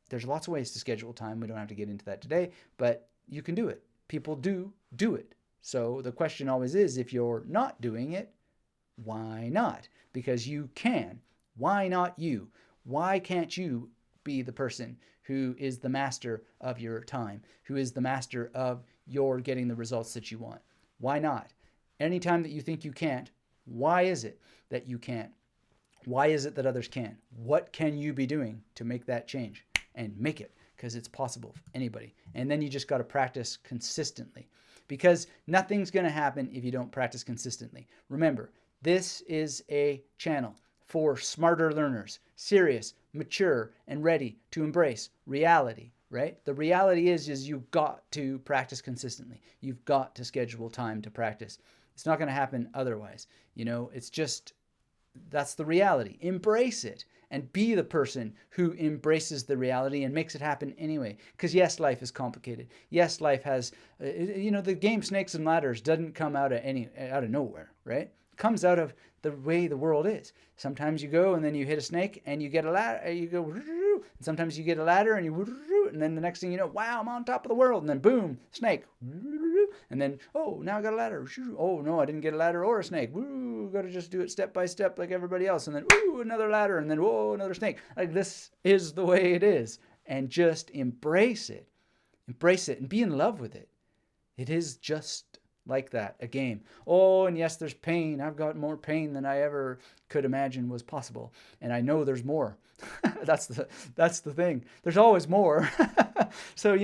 there's lots of ways to schedule time. We don't have to get into that today, but you can do it. People do it. So the question always is, if you're not doing it, why not? Because you can. Why not you? Why can't you be the person who is the master of your time, who is the master of your getting the results that you want? Why not? Anytime that you think you can't, why is it that you can't? Why is it that others can? What can you be doing to make that change? And make it, because it's possible for anybody. And then you just got to practice consistently, because nothing's going to happen if you don't practice consistently. Remember, this is a channel for smarter learners, serious, mature, and ready to embrace reality, right? The reality is you've got to practice consistently. You've got to schedule time to practice. It's not going to happen otherwise. It's just, that's the reality. Embrace it and be the person who embraces the reality and makes it happen anyway. Because yes, life is complicated. Yes, life has, the game Snakes and Ladders doesn't come out of nowhere, right? It comes out of the way the world is. Sometimes you go and then you hit a snake and you get a ladder, you go, and sometimes you get a ladder and you, and then the next thing you know, wow, I'm on top of the world. And then boom, snake. And then, oh, now I got a ladder. Oh, no, I didn't get a ladder or a snake. Woo, got to just do it step by step like everybody else. And then, woo, another ladder. And then, whoa, another snake. Like, this is the way it is. And just embrace it. Embrace it and be in love with it. It is just like that, a game. Oh, and yes, there's pain. I've got more pain than I ever could imagine was possible. And I know there's more. That's the thing. There's always more. So,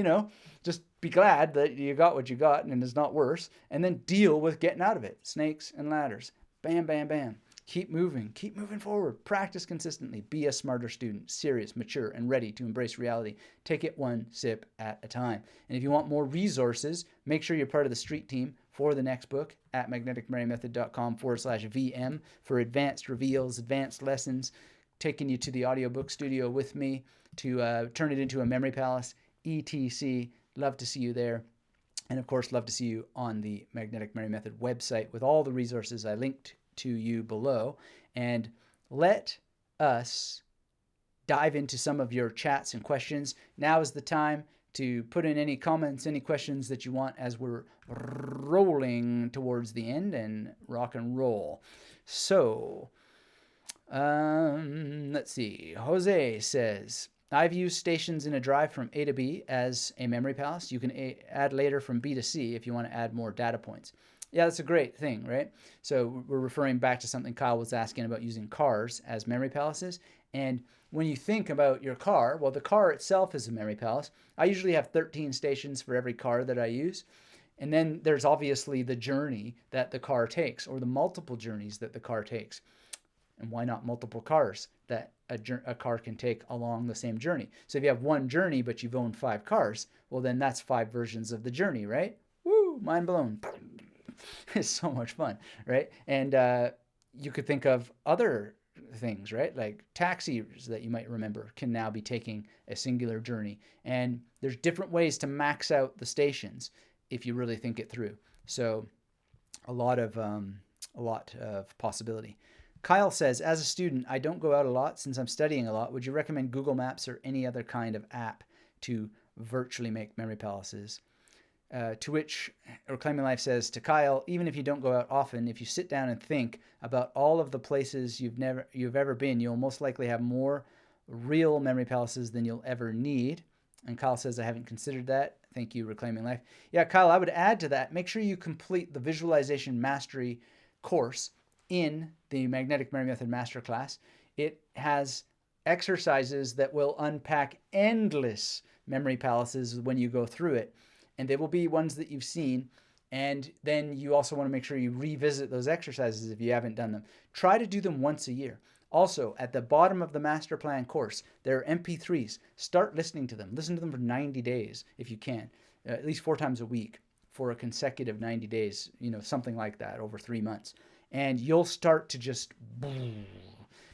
just be glad that you got what you got and it's not worse. And then deal with getting out of it. Snakes and ladders. Bam, bam, bam. Keep moving forward. Practice consistently. Be a smarter student, serious, mature, and ready to embrace reality. Take it one sip at a time. And if you want more resources, make sure you're part of the street team for the next book at magneticmarymethod.com/VM for advanced reveals, advanced lessons, taking you to the audiobook studio with me to turn it into a memory palace, etc. Love to see you there. And of course, love to see you on the Magnetic Mary Method website with all the resources I linked to you below. And let us dive into some of your chats and questions. Now is the time to put in any comments, any questions that you want as we're rolling towards the end and rock and roll. So, let's see. Jose says, I've used stations in a drive from A to B as a memory palace. You can add later from B to C if you want to add more data points. Yeah, that's a great thing, right? So we're referring back to something Kyle was asking about using cars as memory palaces. And when you think about your car, well, the car itself is a memory palace. I usually have 13 stations for every car that I use. And then there's obviously the journey that the car takes, or the multiple journeys that the car takes. And why not multiple cars that a car can take along the same journey? So if you have one journey, but you've owned 5 cars, well, then that's 5 versions of the journey, right? Woo, mind blown. It's so much fun, right? And you could think of other things, right? Like taxis that you might remember can now be taking a singular journey. And there's different ways to max out the stations if you really think it through. So a lot of possibility. Kyle says, as a student, I don't go out a lot since I'm studying a lot. Would you recommend Google Maps or any other kind of app to virtually make memory palaces? To which Reclaiming Life says to Kyle, even if you don't go out often, if you sit down and think about all of the places you've ever been, you'll most likely have more real memory palaces than you'll ever need. And Kyle says, I haven't considered that. Thank you, Reclaiming Life. Yeah, Kyle, I would add to that, make sure you complete the Visualization Mastery course in the Magnetic Memory Method Masterclass. It has exercises that will unpack endless memory palaces when you go through it. And they will be ones that you've seen. And then you also want to make sure you revisit those exercises if you haven't done them. Try to do them once a year. Also, at the bottom of the master plan course, there are MP3s. Start listening to them. Listen to them for 90 days if you can, at least 4 times a week for a consecutive 90 days, something like that over 3 months. And you'll start to just,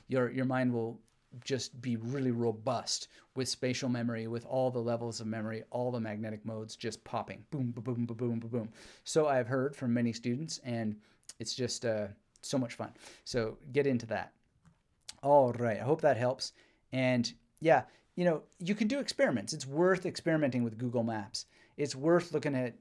your mind will just be really robust with spatial memory, with all the levels of memory, all the magnetic modes just popping, boom, boom, boom, boom, boom, boom, boom. So I've heard from many students, and it's just so much fun. So get into that. All right, I hope that helps. And yeah, you can do experiments. It's worth experimenting with Google Maps. It's worth looking at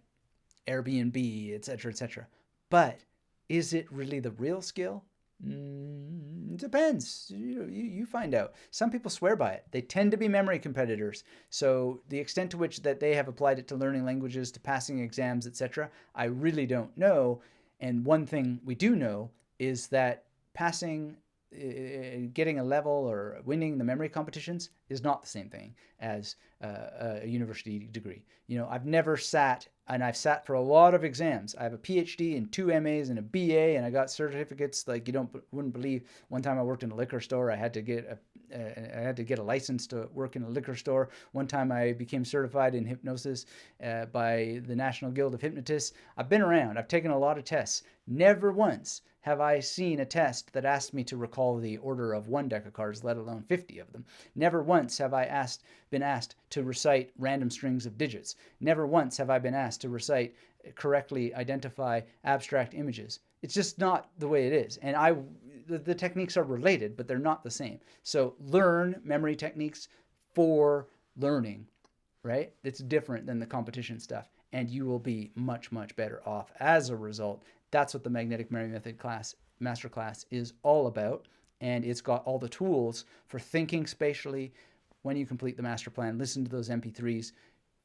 Airbnb, etc., etc. But is it really the real skill? It depends. You find out. Some people swear by it. They tend to be memory competitors. So the extent to which that they have applied it to learning languages, to passing exams, etc., I really don't know. And one thing we do know is that passing, getting a level or winning the memory competitions is not the same thing as a university degree. I've never sat, and I've sat for a lot of exams. I have a PhD and 2 MAs and a BA, and I got certificates like you wouldn't believe. One time I worked in a liquor store. I had to get a license to work in a liquor store. One time I became certified in hypnosis by the National Guild of Hypnotists. I've been around. I've taken a lot of tests. Never once have I seen a test that asked me to recall the order of 1 deck of cards, let alone 50 of them. Never once have I been asked to recite random strings of digits. Never once have I been asked to correctly identify abstract images. It's just not the way it is. And the techniques are related, but they're not the same. So learn memory techniques for learning, right? It's different than the competition stuff. And you will be much, much better off as a result. That's what the Magnetic Memory Method Masterclass is all about. And it's got all the tools for thinking spatially. When you complete the master plan, listen to those MP3s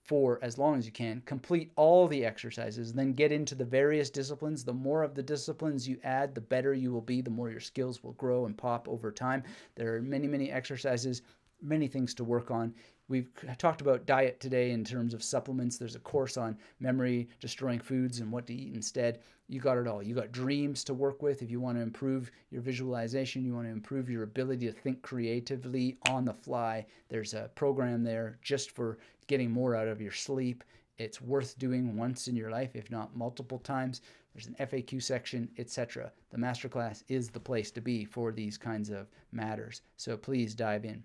for as long as you can. Complete all the exercises, then get into the various disciplines. The more of the disciplines you add, the better you will be, the more your skills will grow and pop over time. There are many, many exercises, many things to work on. We've talked about diet today in terms of supplements. There's a course on memory destroying foods and what to eat instead. You got it all. You got dreams to work with if you want to improve your visualization, you want to improve your ability to think creatively on the fly. There's a program there just for getting more out of your sleep. It's worth doing once in your life, if not multiple times. There's an FAQ section, etc. The masterclass is the place to be for these kinds of matters. So please dive in.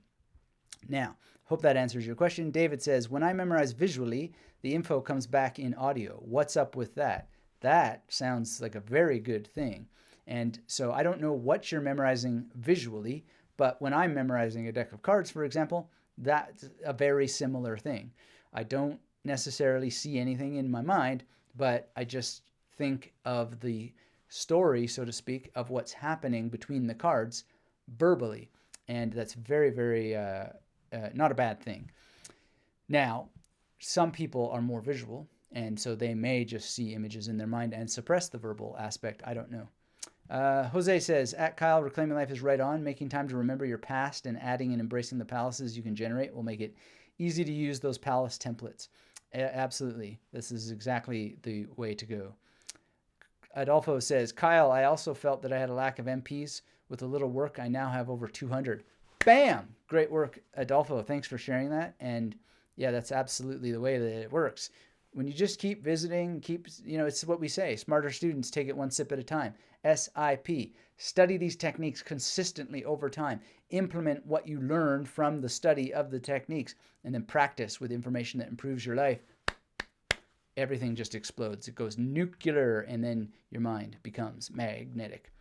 Now, hope that answers your question. David says, when I memorize visually, the info comes back in audio. What's up with that? That sounds like a very good thing. And so I don't know what you're memorizing visually, but when I'm memorizing a deck of cards, for example, that's a very similar thing. I don't necessarily see anything in my mind, but I just think of the story, so to speak, of what's happening between the cards verbally. And that's very, very not a bad thing. Now, some people are more visual, and so they may just see images in their mind and suppress the verbal aspect. I don't know. Jose says, at Kyle, Reclaiming Life is right on. Making time to remember your past and adding and embracing the palaces you can generate will make it easy to use those palace templates. Absolutely. This is exactly the way to go. Adolfo says, Kyle, I also felt that I had a lack of MPs. With a little work, I now have over 200. Bam! Great work, Adolfo. Thanks for sharing that. And yeah, that's absolutely the way that it works. when you just keep visiting, it's what we say, smarter students take it one sip at a time. S.I.P. Study these techniques consistently over time. Implement what you learn from the study of the techniques, and then practice with information that improves your life. Everything just explodes. It goes nuclear, and then your mind becomes magnetic.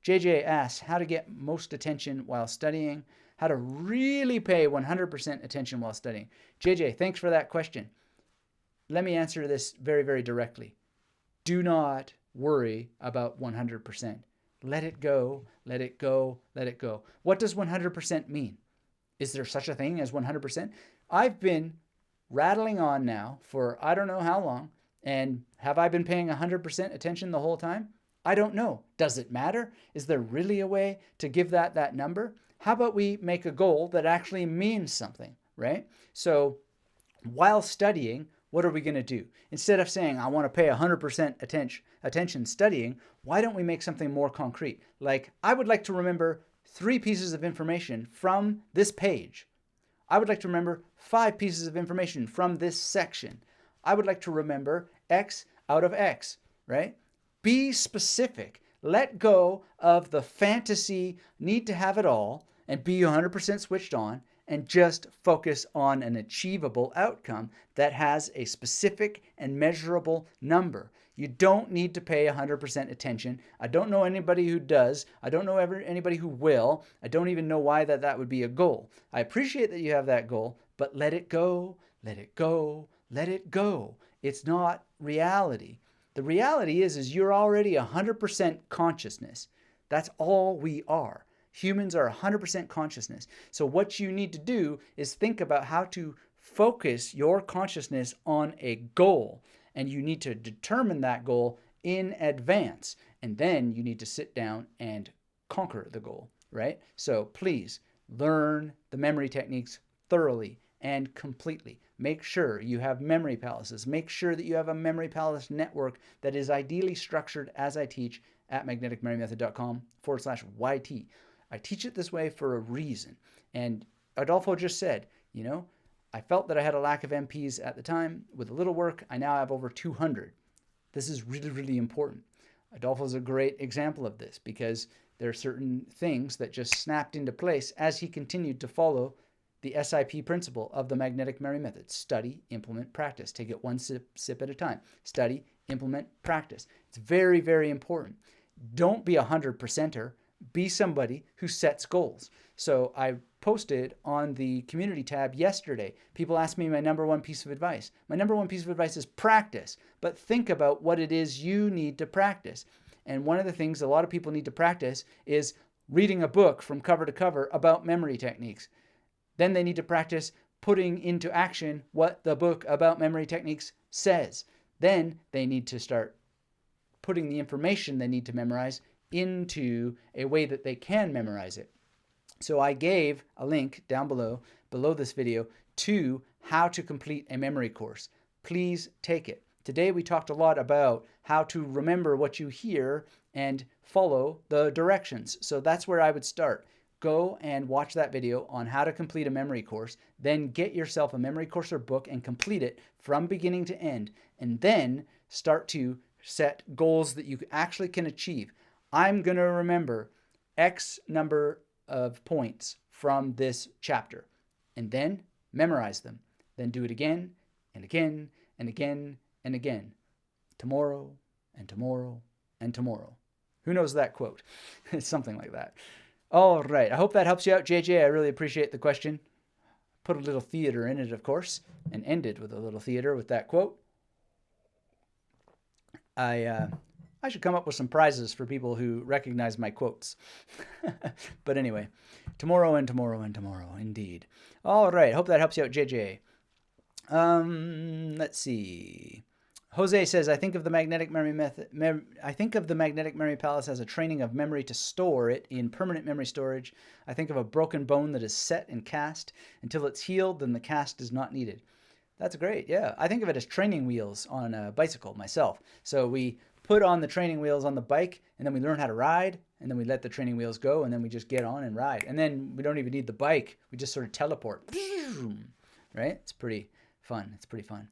JJ asks how to get most attention while studying, how to really pay 100% attention while studying. JJ, thanks for that question. Let me answer this very, very directly. Do not worry about 100%. Let it go, let it go, let it go. What does 100% mean? Is there such a thing as 100%? I've been rattling on now for I don't know how long, and have I been paying 100% attention the whole time? I don't know. Does it matter? Is there really a way to give that number? How about we make a goal that actually means something, right? So while studying, what are we going to do? Instead of saying, I want to pay 100% attention studying, why don't we make something more concrete? Like, I would like to remember 3 pieces of information from this page. I would like to remember 5 pieces of information from this section. I would like to remember X out of X, right? Be specific. Let go of the fantasy need to have it all and be 100% switched on, and just focus on an achievable outcome that has a specific and measurable number. You don't need to pay 100% attention. I don't know anybody who does. I don't know anybody who will. I don't even know why that would be a goal. I appreciate that you have that goal, but let it go, let it go, let it go. It's not reality. The reality is you're already 100% consciousness. That's all we are. Humans are 100% consciousness. So what you need to do is think about how to focus your consciousness on a goal. And you need to determine that goal in advance. And then you need to sit down and conquer the goal, right? So please learn the memory techniques thoroughly and completely. Make sure you have memory palaces. Make sure that you have a memory palace network that is ideally structured as I teach at magneticmemorymethod.com/YT. I teach it this way for a reason. And Adolfo just said, I felt that I had a lack of MPs at the time. With a little work, I now have over 200. This is really, really important. Adolfo is a great example of this because there are certain things that just snapped into place as he continued to follow the S.I.P. principle of the magnetic memory method. Study, implement, practice. Take it one sip at a time. Study, implement, practice. It's very, very important. Don't be a 100%er. Be somebody who sets goals. So I posted on the community tab yesterday. People asked me my number 1 piece of advice. My number 1 piece of advice is practice, but think about what it is you need to practice. And one of the things a lot of people need to practice is reading a book from cover to cover about memory techniques. Then they need to practice putting into action what the book about memory techniques says. Then they need to start putting the information they need to memorize into a way that they can memorize it. So I gave a link down below this video to how to complete a memory course. Please take it. Today we talked a lot about how to remember what you hear and follow the directions. So that's where I would start. Go and watch that video on how to complete a memory course. Then get yourself a memory course or book and complete it from beginning to end. And then start to set goals that you actually can achieve. I'm going to remember X number of points from this chapter, and then memorize them. Then do it again and again and again and again. Tomorrow and tomorrow and tomorrow. Who knows that quote? It's something like that. All right. I hope that helps you out, JJ. I really appreciate the question. Put a little theater in it, of course, and ended with a little theater with that quote. I should come up with some prizes for people who recognize my quotes. But anyway, tomorrow and tomorrow and tomorrow, indeed. All right, hope that helps you out, JJ. Let's see. Jose says, I think of the magnetic memory palace as a training of memory to store it in permanent memory storage. I think of a broken bone that is set and cast. Until it's healed, then the cast is not needed. That's great, yeah. I think of it as training wheels on a bicycle myself. So we put on the training wheels on the bike, and then we learn how to ride, and then we let the training wheels go, and then we just get on and ride. And then we don't even need the bike. We just sort of teleport. Right? It's pretty fun. It's pretty fun.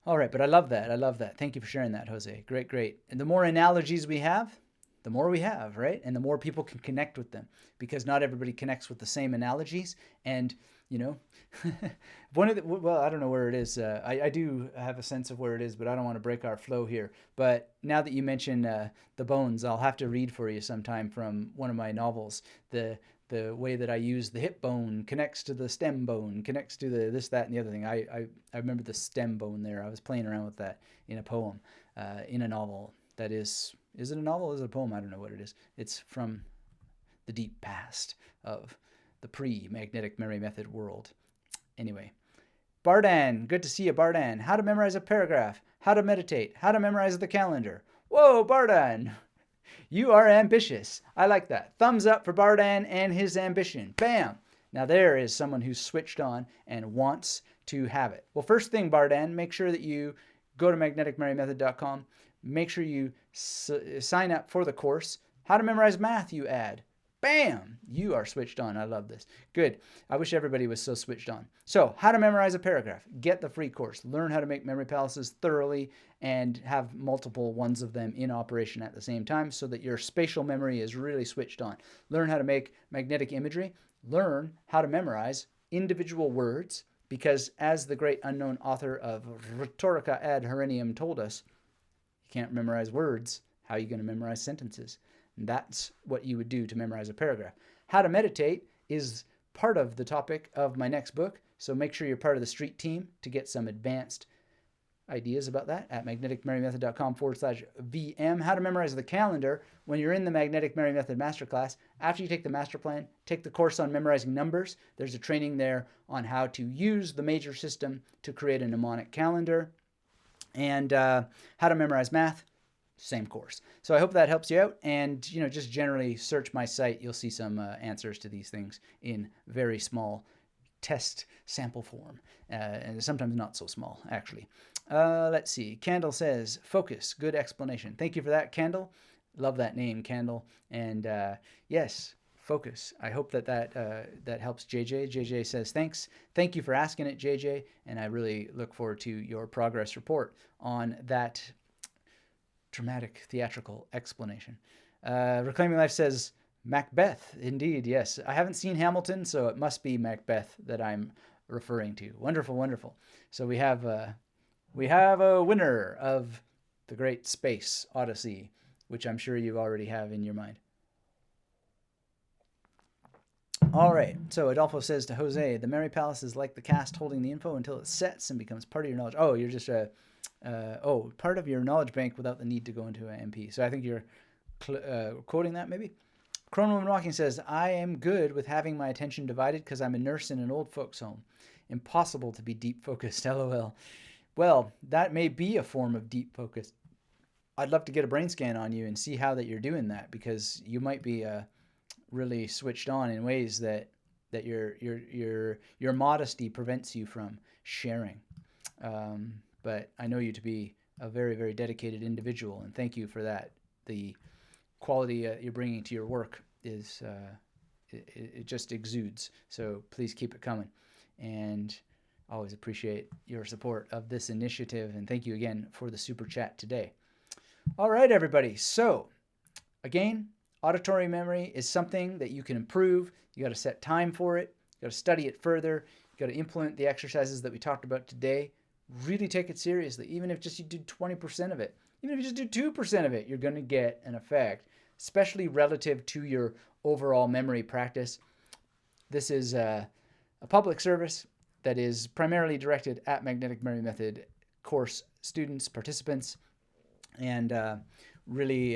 All right, but I love that. I love that. Thank you for sharing that, Jose. Great, great. And the more analogies we have, the more we have, right? And the more people can connect with them, because not everybody connects with the same analogies. And, you know, one of the, well, I don't know where it is. I do have a sense of where it is, but I don't want to break our flow here. But now that you mention the bones, I'll have to read for you sometime from one of my novels. The way that I use the hip bone connects to the stem bone, connects to the this, that, and the other thing. I remember the stem bone there. I was playing around with that in a poem, in a novel. That is it a novel? Is it a poem? I don't know what it is. It's from the deep past of the pre-magnetic Mary method world. Anyway, Bardan, good to see you, Bardan. How to memorize a paragraph, how to meditate, how to memorize the calendar. Whoa, Bardan! You are ambitious. I like that. Thumbs up for Bardan and his ambition. Bam! Now there is someone who's switched on and wants to have it. Well, first thing, Bardan, make sure that you go to magneticmarymethod.com. Make sure you sign up for the course. How to memorize math, you add. Bam! You are switched on. I love this. Good. I wish everybody was so switched on. So, how to memorize a paragraph. Get the free course. Learn how to make memory palaces thoroughly and have multiple ones of them in operation at the same time so that your spatial memory is really switched on. Learn how to make magnetic imagery. Learn how to memorize individual words, because as the great unknown author of Rhetorica ad Herenium told us, you can't memorize words. How are you going to memorize sentences? And that's what you would do to memorize a paragraph. How to meditate is part of the topic of my next book, so make sure you're part of the street team to get some advanced ideas about that at magneticmarymethod.com/VM. How to memorize the calendar when you're in the Magnetic Mary Method Masterclass. After you take the master plan, take the course on memorizing numbers. There's a training there on how to use the major system to create a mnemonic calendar. And how to memorize math. Same course. So I hope that helps you out. And, just generally search my site. You'll see some answers to these things in very small test sample form. And sometimes not so small, actually. Let's see. Candle says, focus. Good explanation. Thank you for that, Candle. Love that name, Candle. And yes, focus. I hope that helps JJ. JJ says, thanks. Thank you for asking it, JJ. And I really look forward to your progress report on that dramatic theatrical explanation. Reclaiming Life says, Macbeth. Indeed, yes. I haven't seen Hamilton, so it must be Macbeth that I'm referring to. Wonderful, wonderful. So we have a winner of the Great Space Odyssey, which I'm sure you already have in your mind. All right. So Adolfo says to Jose, the Mary Palace is like the cast holding the info until it sets and becomes part of your knowledge. Oh, you're just part of your knowledge bank without the need to go into an MP. So I think you're quoting that maybe. Chronoman Walking says, I am good with having my attention divided because I'm a nurse in an old folks home. Impossible to be deep focused, LOL. Well, that may be a form of deep focus. I'd love to get a brain scan on you and see how that you're doing that, because you might be really switched on in ways that your modesty prevents you from sharing. But I know you to be a very, very dedicated individual, and thank you for that. The quality you're bringing to your work is it just exudes. So please keep it coming, and always appreciate your support of this initiative. And thank you again for the super chat today. All right, everybody. So again, auditory memory is something that you can improve. You got to set time for it. You got to study it further. You got to implement the exercises that we talked about today. Really take it seriously. Even if just you do 20% of it, even if you just do 2% of it, you're going to get an effect, especially relative to your overall memory practice. This is a public service that is primarily directed at Magnetic Mary Method course students, participants, and really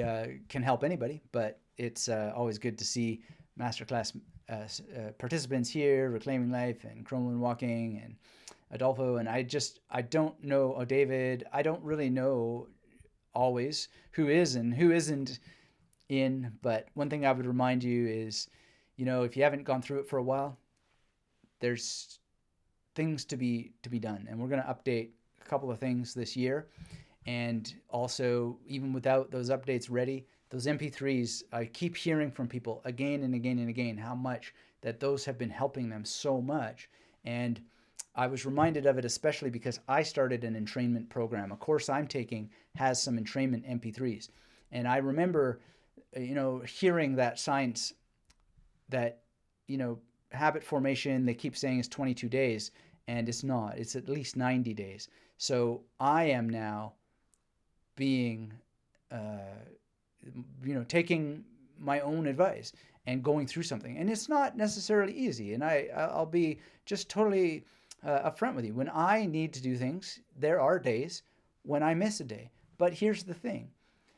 can help anybody. But it's always good to see masterclass participants here, Reclaiming Life and Cromwell Walking and Adolfo, and I don't know, David, I don't really know always who is and who isn't in, but one thing I would remind you is, if you haven't gone through it for a while, there's things to be done, and we're going to update a couple of things this year. And also, even without those updates ready, those MP3s, I keep hearing from people again and again and again how much that those have been helping them so much. And I was reminded of it especially because I started an entrainment program. A course I'm taking has some entrainment MP3s. And I remember, hearing that science that, habit formation, they keep saying is 22 days, and it's not. It's at least 90 days. So I am now being, uh, taking my own advice and going through something. And it's not necessarily easy. And I'll be just totally upfront with you. When I need to do things, there are days when I miss a day. But here's the thing.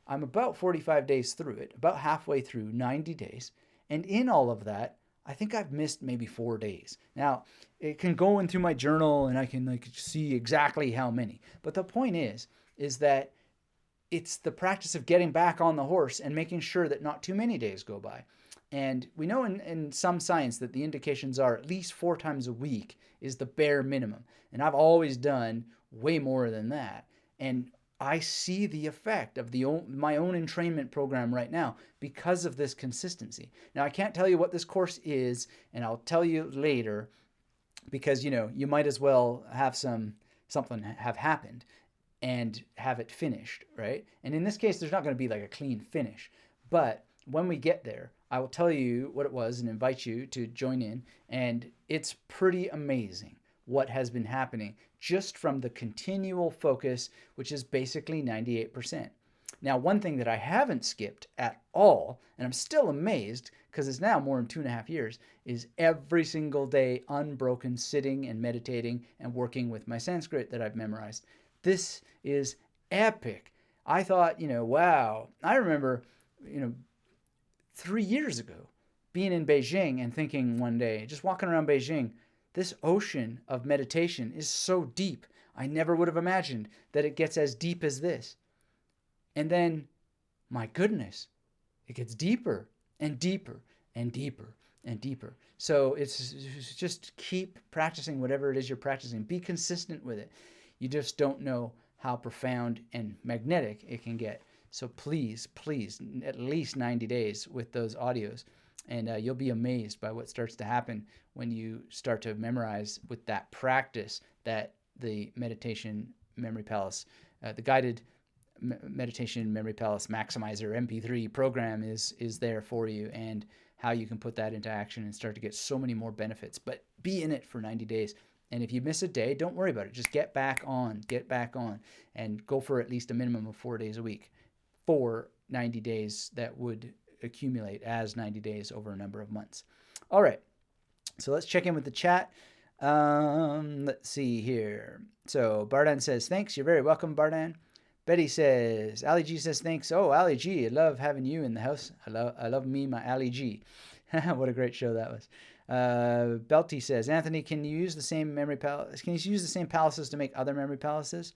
I'm about 45 days through it, about halfway through 90 days. And in all of that, I think I've missed maybe 4 days. Now, it can go in through my journal and I can see exactly how many. But the point is that it's the practice of getting back on the horse and making sure that not too many days go by. And we know in some science that the indications are at least 4 times a week is the bare minimum. And I've always done way more than that. And I see the effect of my own entrainment program right now because of this consistency. Now, I can't tell you what this course is, and I'll tell you later because, you might as well have something have happened and have it finished, right? And in this case, there's not going to be like a clean finish. But when we get there, I will tell you what it was and invite you to join in. And it's pretty amazing what has been happening just from the continual focus, which is basically 98%. Now, one thing that I haven't skipped at all, and I'm still amazed because it's now more than 2.5 years, is every single day unbroken sitting and meditating and working with my Sanskrit that I've memorized. This is epic. I thought, wow. I remember, 3 years ago being in Beijing and thinking one day, just walking around Beijing, this ocean of meditation is so deep. I never would have imagined that it gets as deep as this. And then, my goodness, it gets deeper and deeper and deeper and deeper. So it's just keep practicing whatever it is you're practicing. Be consistent with it. You just don't know how profound and magnetic it can get. So please, at least 90 days with those audios. And you'll be amazed by what starts to happen when you start to memorize with that practice that the Meditation Memory Palace, the guided Meditation Memory Palace Maximizer MP3 program is there for you, and how you can put that into action and start to get so many more benefits. But be in it for 90 days. And if you miss a day, don't worry about it. Just get back on, and go for at least a minimum of 4 days a week for 90 days that would accumulate as 90 days over a number of months. All right, so let's check in with the chat. Let's see here. So Bardan says, thanks. You're very welcome, Bardan. Betty says, Ali G says, thanks. Oh, Ali G, I love having you in the house. I love me, my Ali G. What a great show that was. Belty says, Anthony, can you use the same memory palace? Can you use the same palaces to make other memory palaces?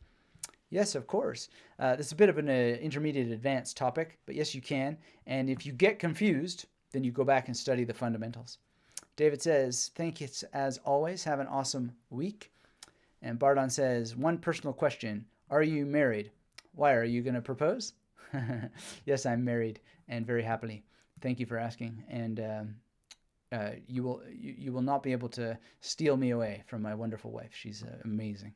Yes, of course. This is a bit of an intermediate advanced topic, but yes, you can. And if you get confused, then you go back and study the fundamentals. David says, thank you as always. Have an awesome week. And Bardon says, one personal question. Are you married? Why, are you going to propose? Yes, I'm married, and very happily. Thank you for asking. And you will not be able to steal me away from my wonderful wife. She's amazing.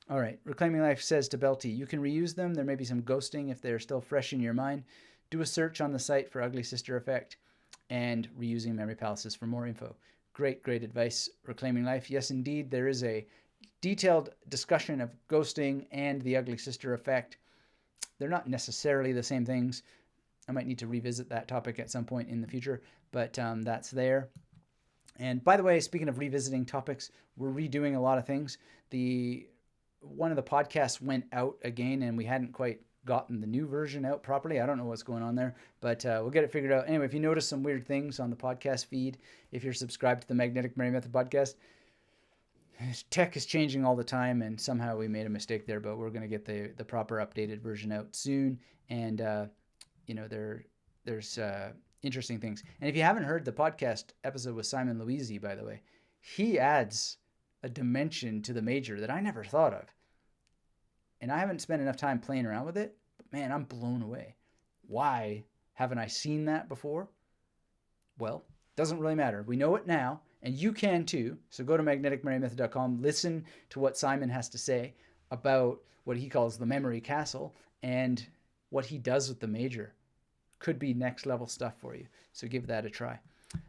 All right. Reclaiming Life says to Belty, you can reuse them. There may be some ghosting if they're still fresh in your mind. Do a search on the site for Ugly Sister Effect and reusing memory palaces for more info. Great advice, Reclaiming Life. Yes, indeed, there is a detailed discussion of ghosting and the Ugly Sister Effect. They're not necessarily the same things. I might need to revisit that topic at some point in the future, but that's there. And by the way, speaking of revisiting topics, we're redoing a lot of things. One of the podcasts went out again, and we hadn't quite gotten the new version out properly. I don't know what's going on there, but we'll get it figured out. Anyway, if you notice some weird things on the podcast feed, if you're subscribed to the Magnetic Memory Method podcast, tech is changing all the time, and somehow we made a mistake there, but we're going to get the proper updated version out soon. And there's interesting things. And if you haven't heard the podcast episode with Simon Louisi, by the way, he adds a dimension to the major that I never thought of. And I haven't spent enough time playing around with it, but man, I'm blown away. Why haven't I seen that before? Well, doesn't really matter. We know it now, And you can too. So go to magneticmemory.com, listen to what Simon has to say about what he calls the memory castle and what he does with the major. Could be next level stuff for you. So give that a try.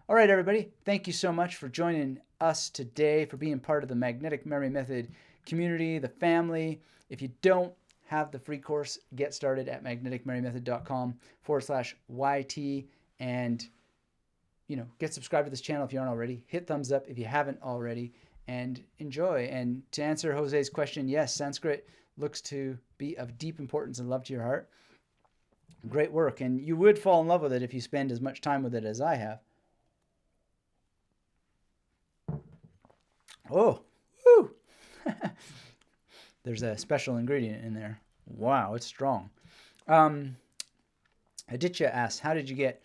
All right, everybody. Thank you so much for joining us today, for being part of the Magnetic Memory Method community, the family. If you don't have the free course, get started at magneticmerrymethod.com/YT and get subscribed to this channel if you aren't already. Hit thumbs up if you haven't already, and enjoy. And to answer Jose's question, yes, Sanskrit looks to be of deep importance and love to your heart. Great work, and you would fall in love with it if you spend as much time with it as I have. Oh, woo! There's a special ingredient in there. Wow, it's strong. Aditya asks, how did you get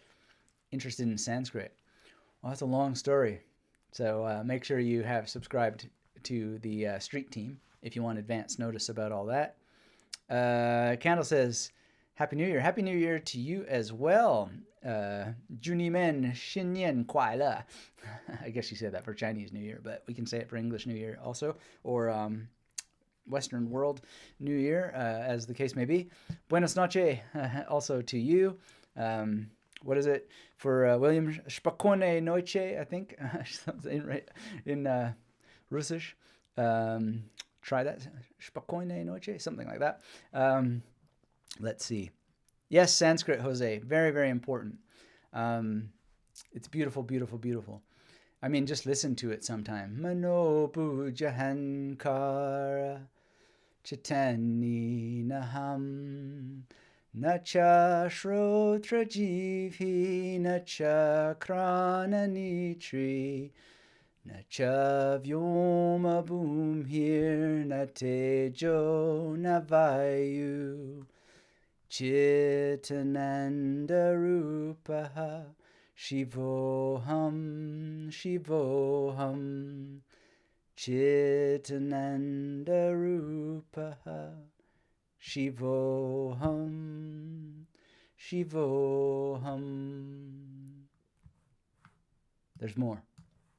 interested in Sanskrit? Well, that's a long story. So make sure you have subscribed to the Street Team if you want advance notice about all that. Candle says, Happy New Year. Happy New Year to you as well. Junimen Xinyan Kuai. I guess you said that for Chinese New Year, but we can say it for English New Year also, or Western World New Year, as the case may be. Buenos noches also to you. What is it for William? Spokojnej noche, I think. in Russisch. Try that. Spokojnej noche, something like that. Let's see. Yes, Sanskrit, Jose. Very, very important. It's beautiful, beautiful, beautiful. I mean, just listen to it sometime. Mano pujahankara chitani naham nacha shrotra jivhi nacha krana nitri nacha vyoma bhumhir natejo navayu Chitananda Rupaha Shivoham Shivoham Chitananda Rupaha Shivoham Shivoham. There's more.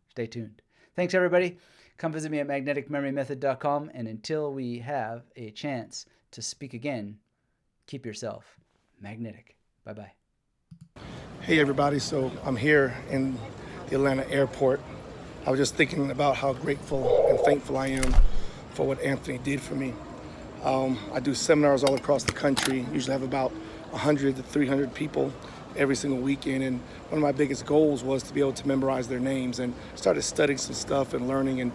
Stay tuned. Thanks, everybody. Come visit me at magneticmemorymethod.com, and until we have a chance to speak again, keep yourself magnetic. Bye-bye. Hey, everybody. So I'm here in the Atlanta airport. I was just thinking about how grateful and thankful I am for what Anthony did for me. I do seminars all across the country. Usually have about 100 to 300 people every single weekend. And one of my biggest goals was to be able to memorize their names, and started studying some stuff and learning. And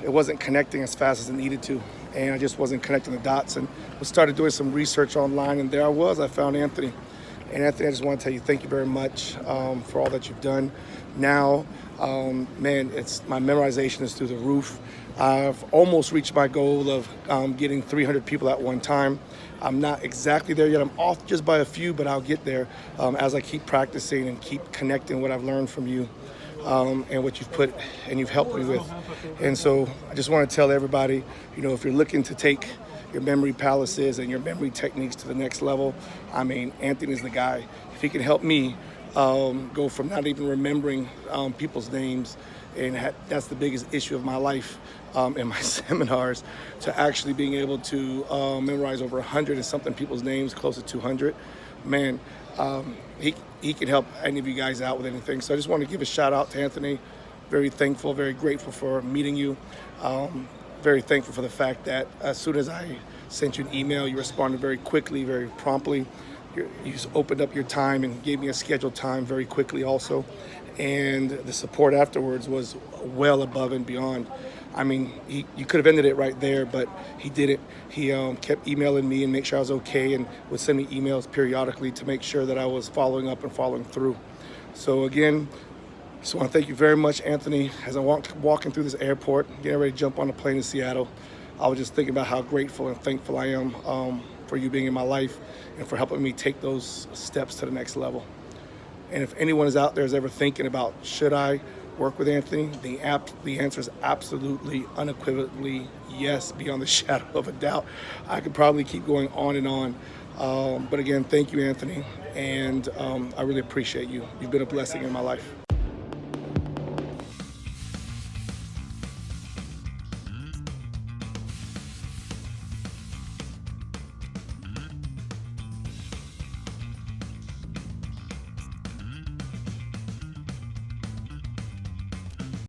it wasn't connecting as fast as it needed to. And I just wasn't connecting the dots, and started doing some research online, and there I found Anthony. And Anthony, I just want to tell you thank you very much for all that you've done. Now, man, my memorization is through the roof. I've almost reached my goal of getting 300 people at one time. I'm not exactly there yet. I'm off just by a few, but I'll get there as I keep practicing and keep connecting what I've learned from you. And what you've put and you've helped me with. And so I just want to tell everybody, if you're looking to take your memory palaces and your memory techniques to the next level, I mean, Anthony's the guy. If he can help me go from not even remembering people's names, and that's the biggest issue of my life in my seminars, to actually being able to memorize over 100 and something people's names, close to 200, man, he can help any of you guys out with anything. So I just want to give a shout out to Anthony. Very thankful, very grateful for meeting you. Very thankful for the fact that as soon as I sent you an email, you responded very quickly, very promptly. You just opened up your time and gave me a scheduled time very quickly also. And the support afterwards was well above and beyond. I mean, you could have ended it right there, but he didn't. He kept emailing me and make sure I was okay, and would send me emails periodically to make sure that I was following up and following through. So again, just want to thank you very much, Anthony. As I walking through this airport, getting ready to jump on a plane to Seattle, I was just thinking about how grateful and thankful I am for you being in my life and for helping me take those steps to the next level. And if anyone is out there is ever thinking about, should I work with Anthony, the answer is absolutely, unequivocally yes, beyond the shadow of a doubt. I could probably keep going on and on. But again, thank you, Anthony. And I really appreciate you. You've been a blessing in my life.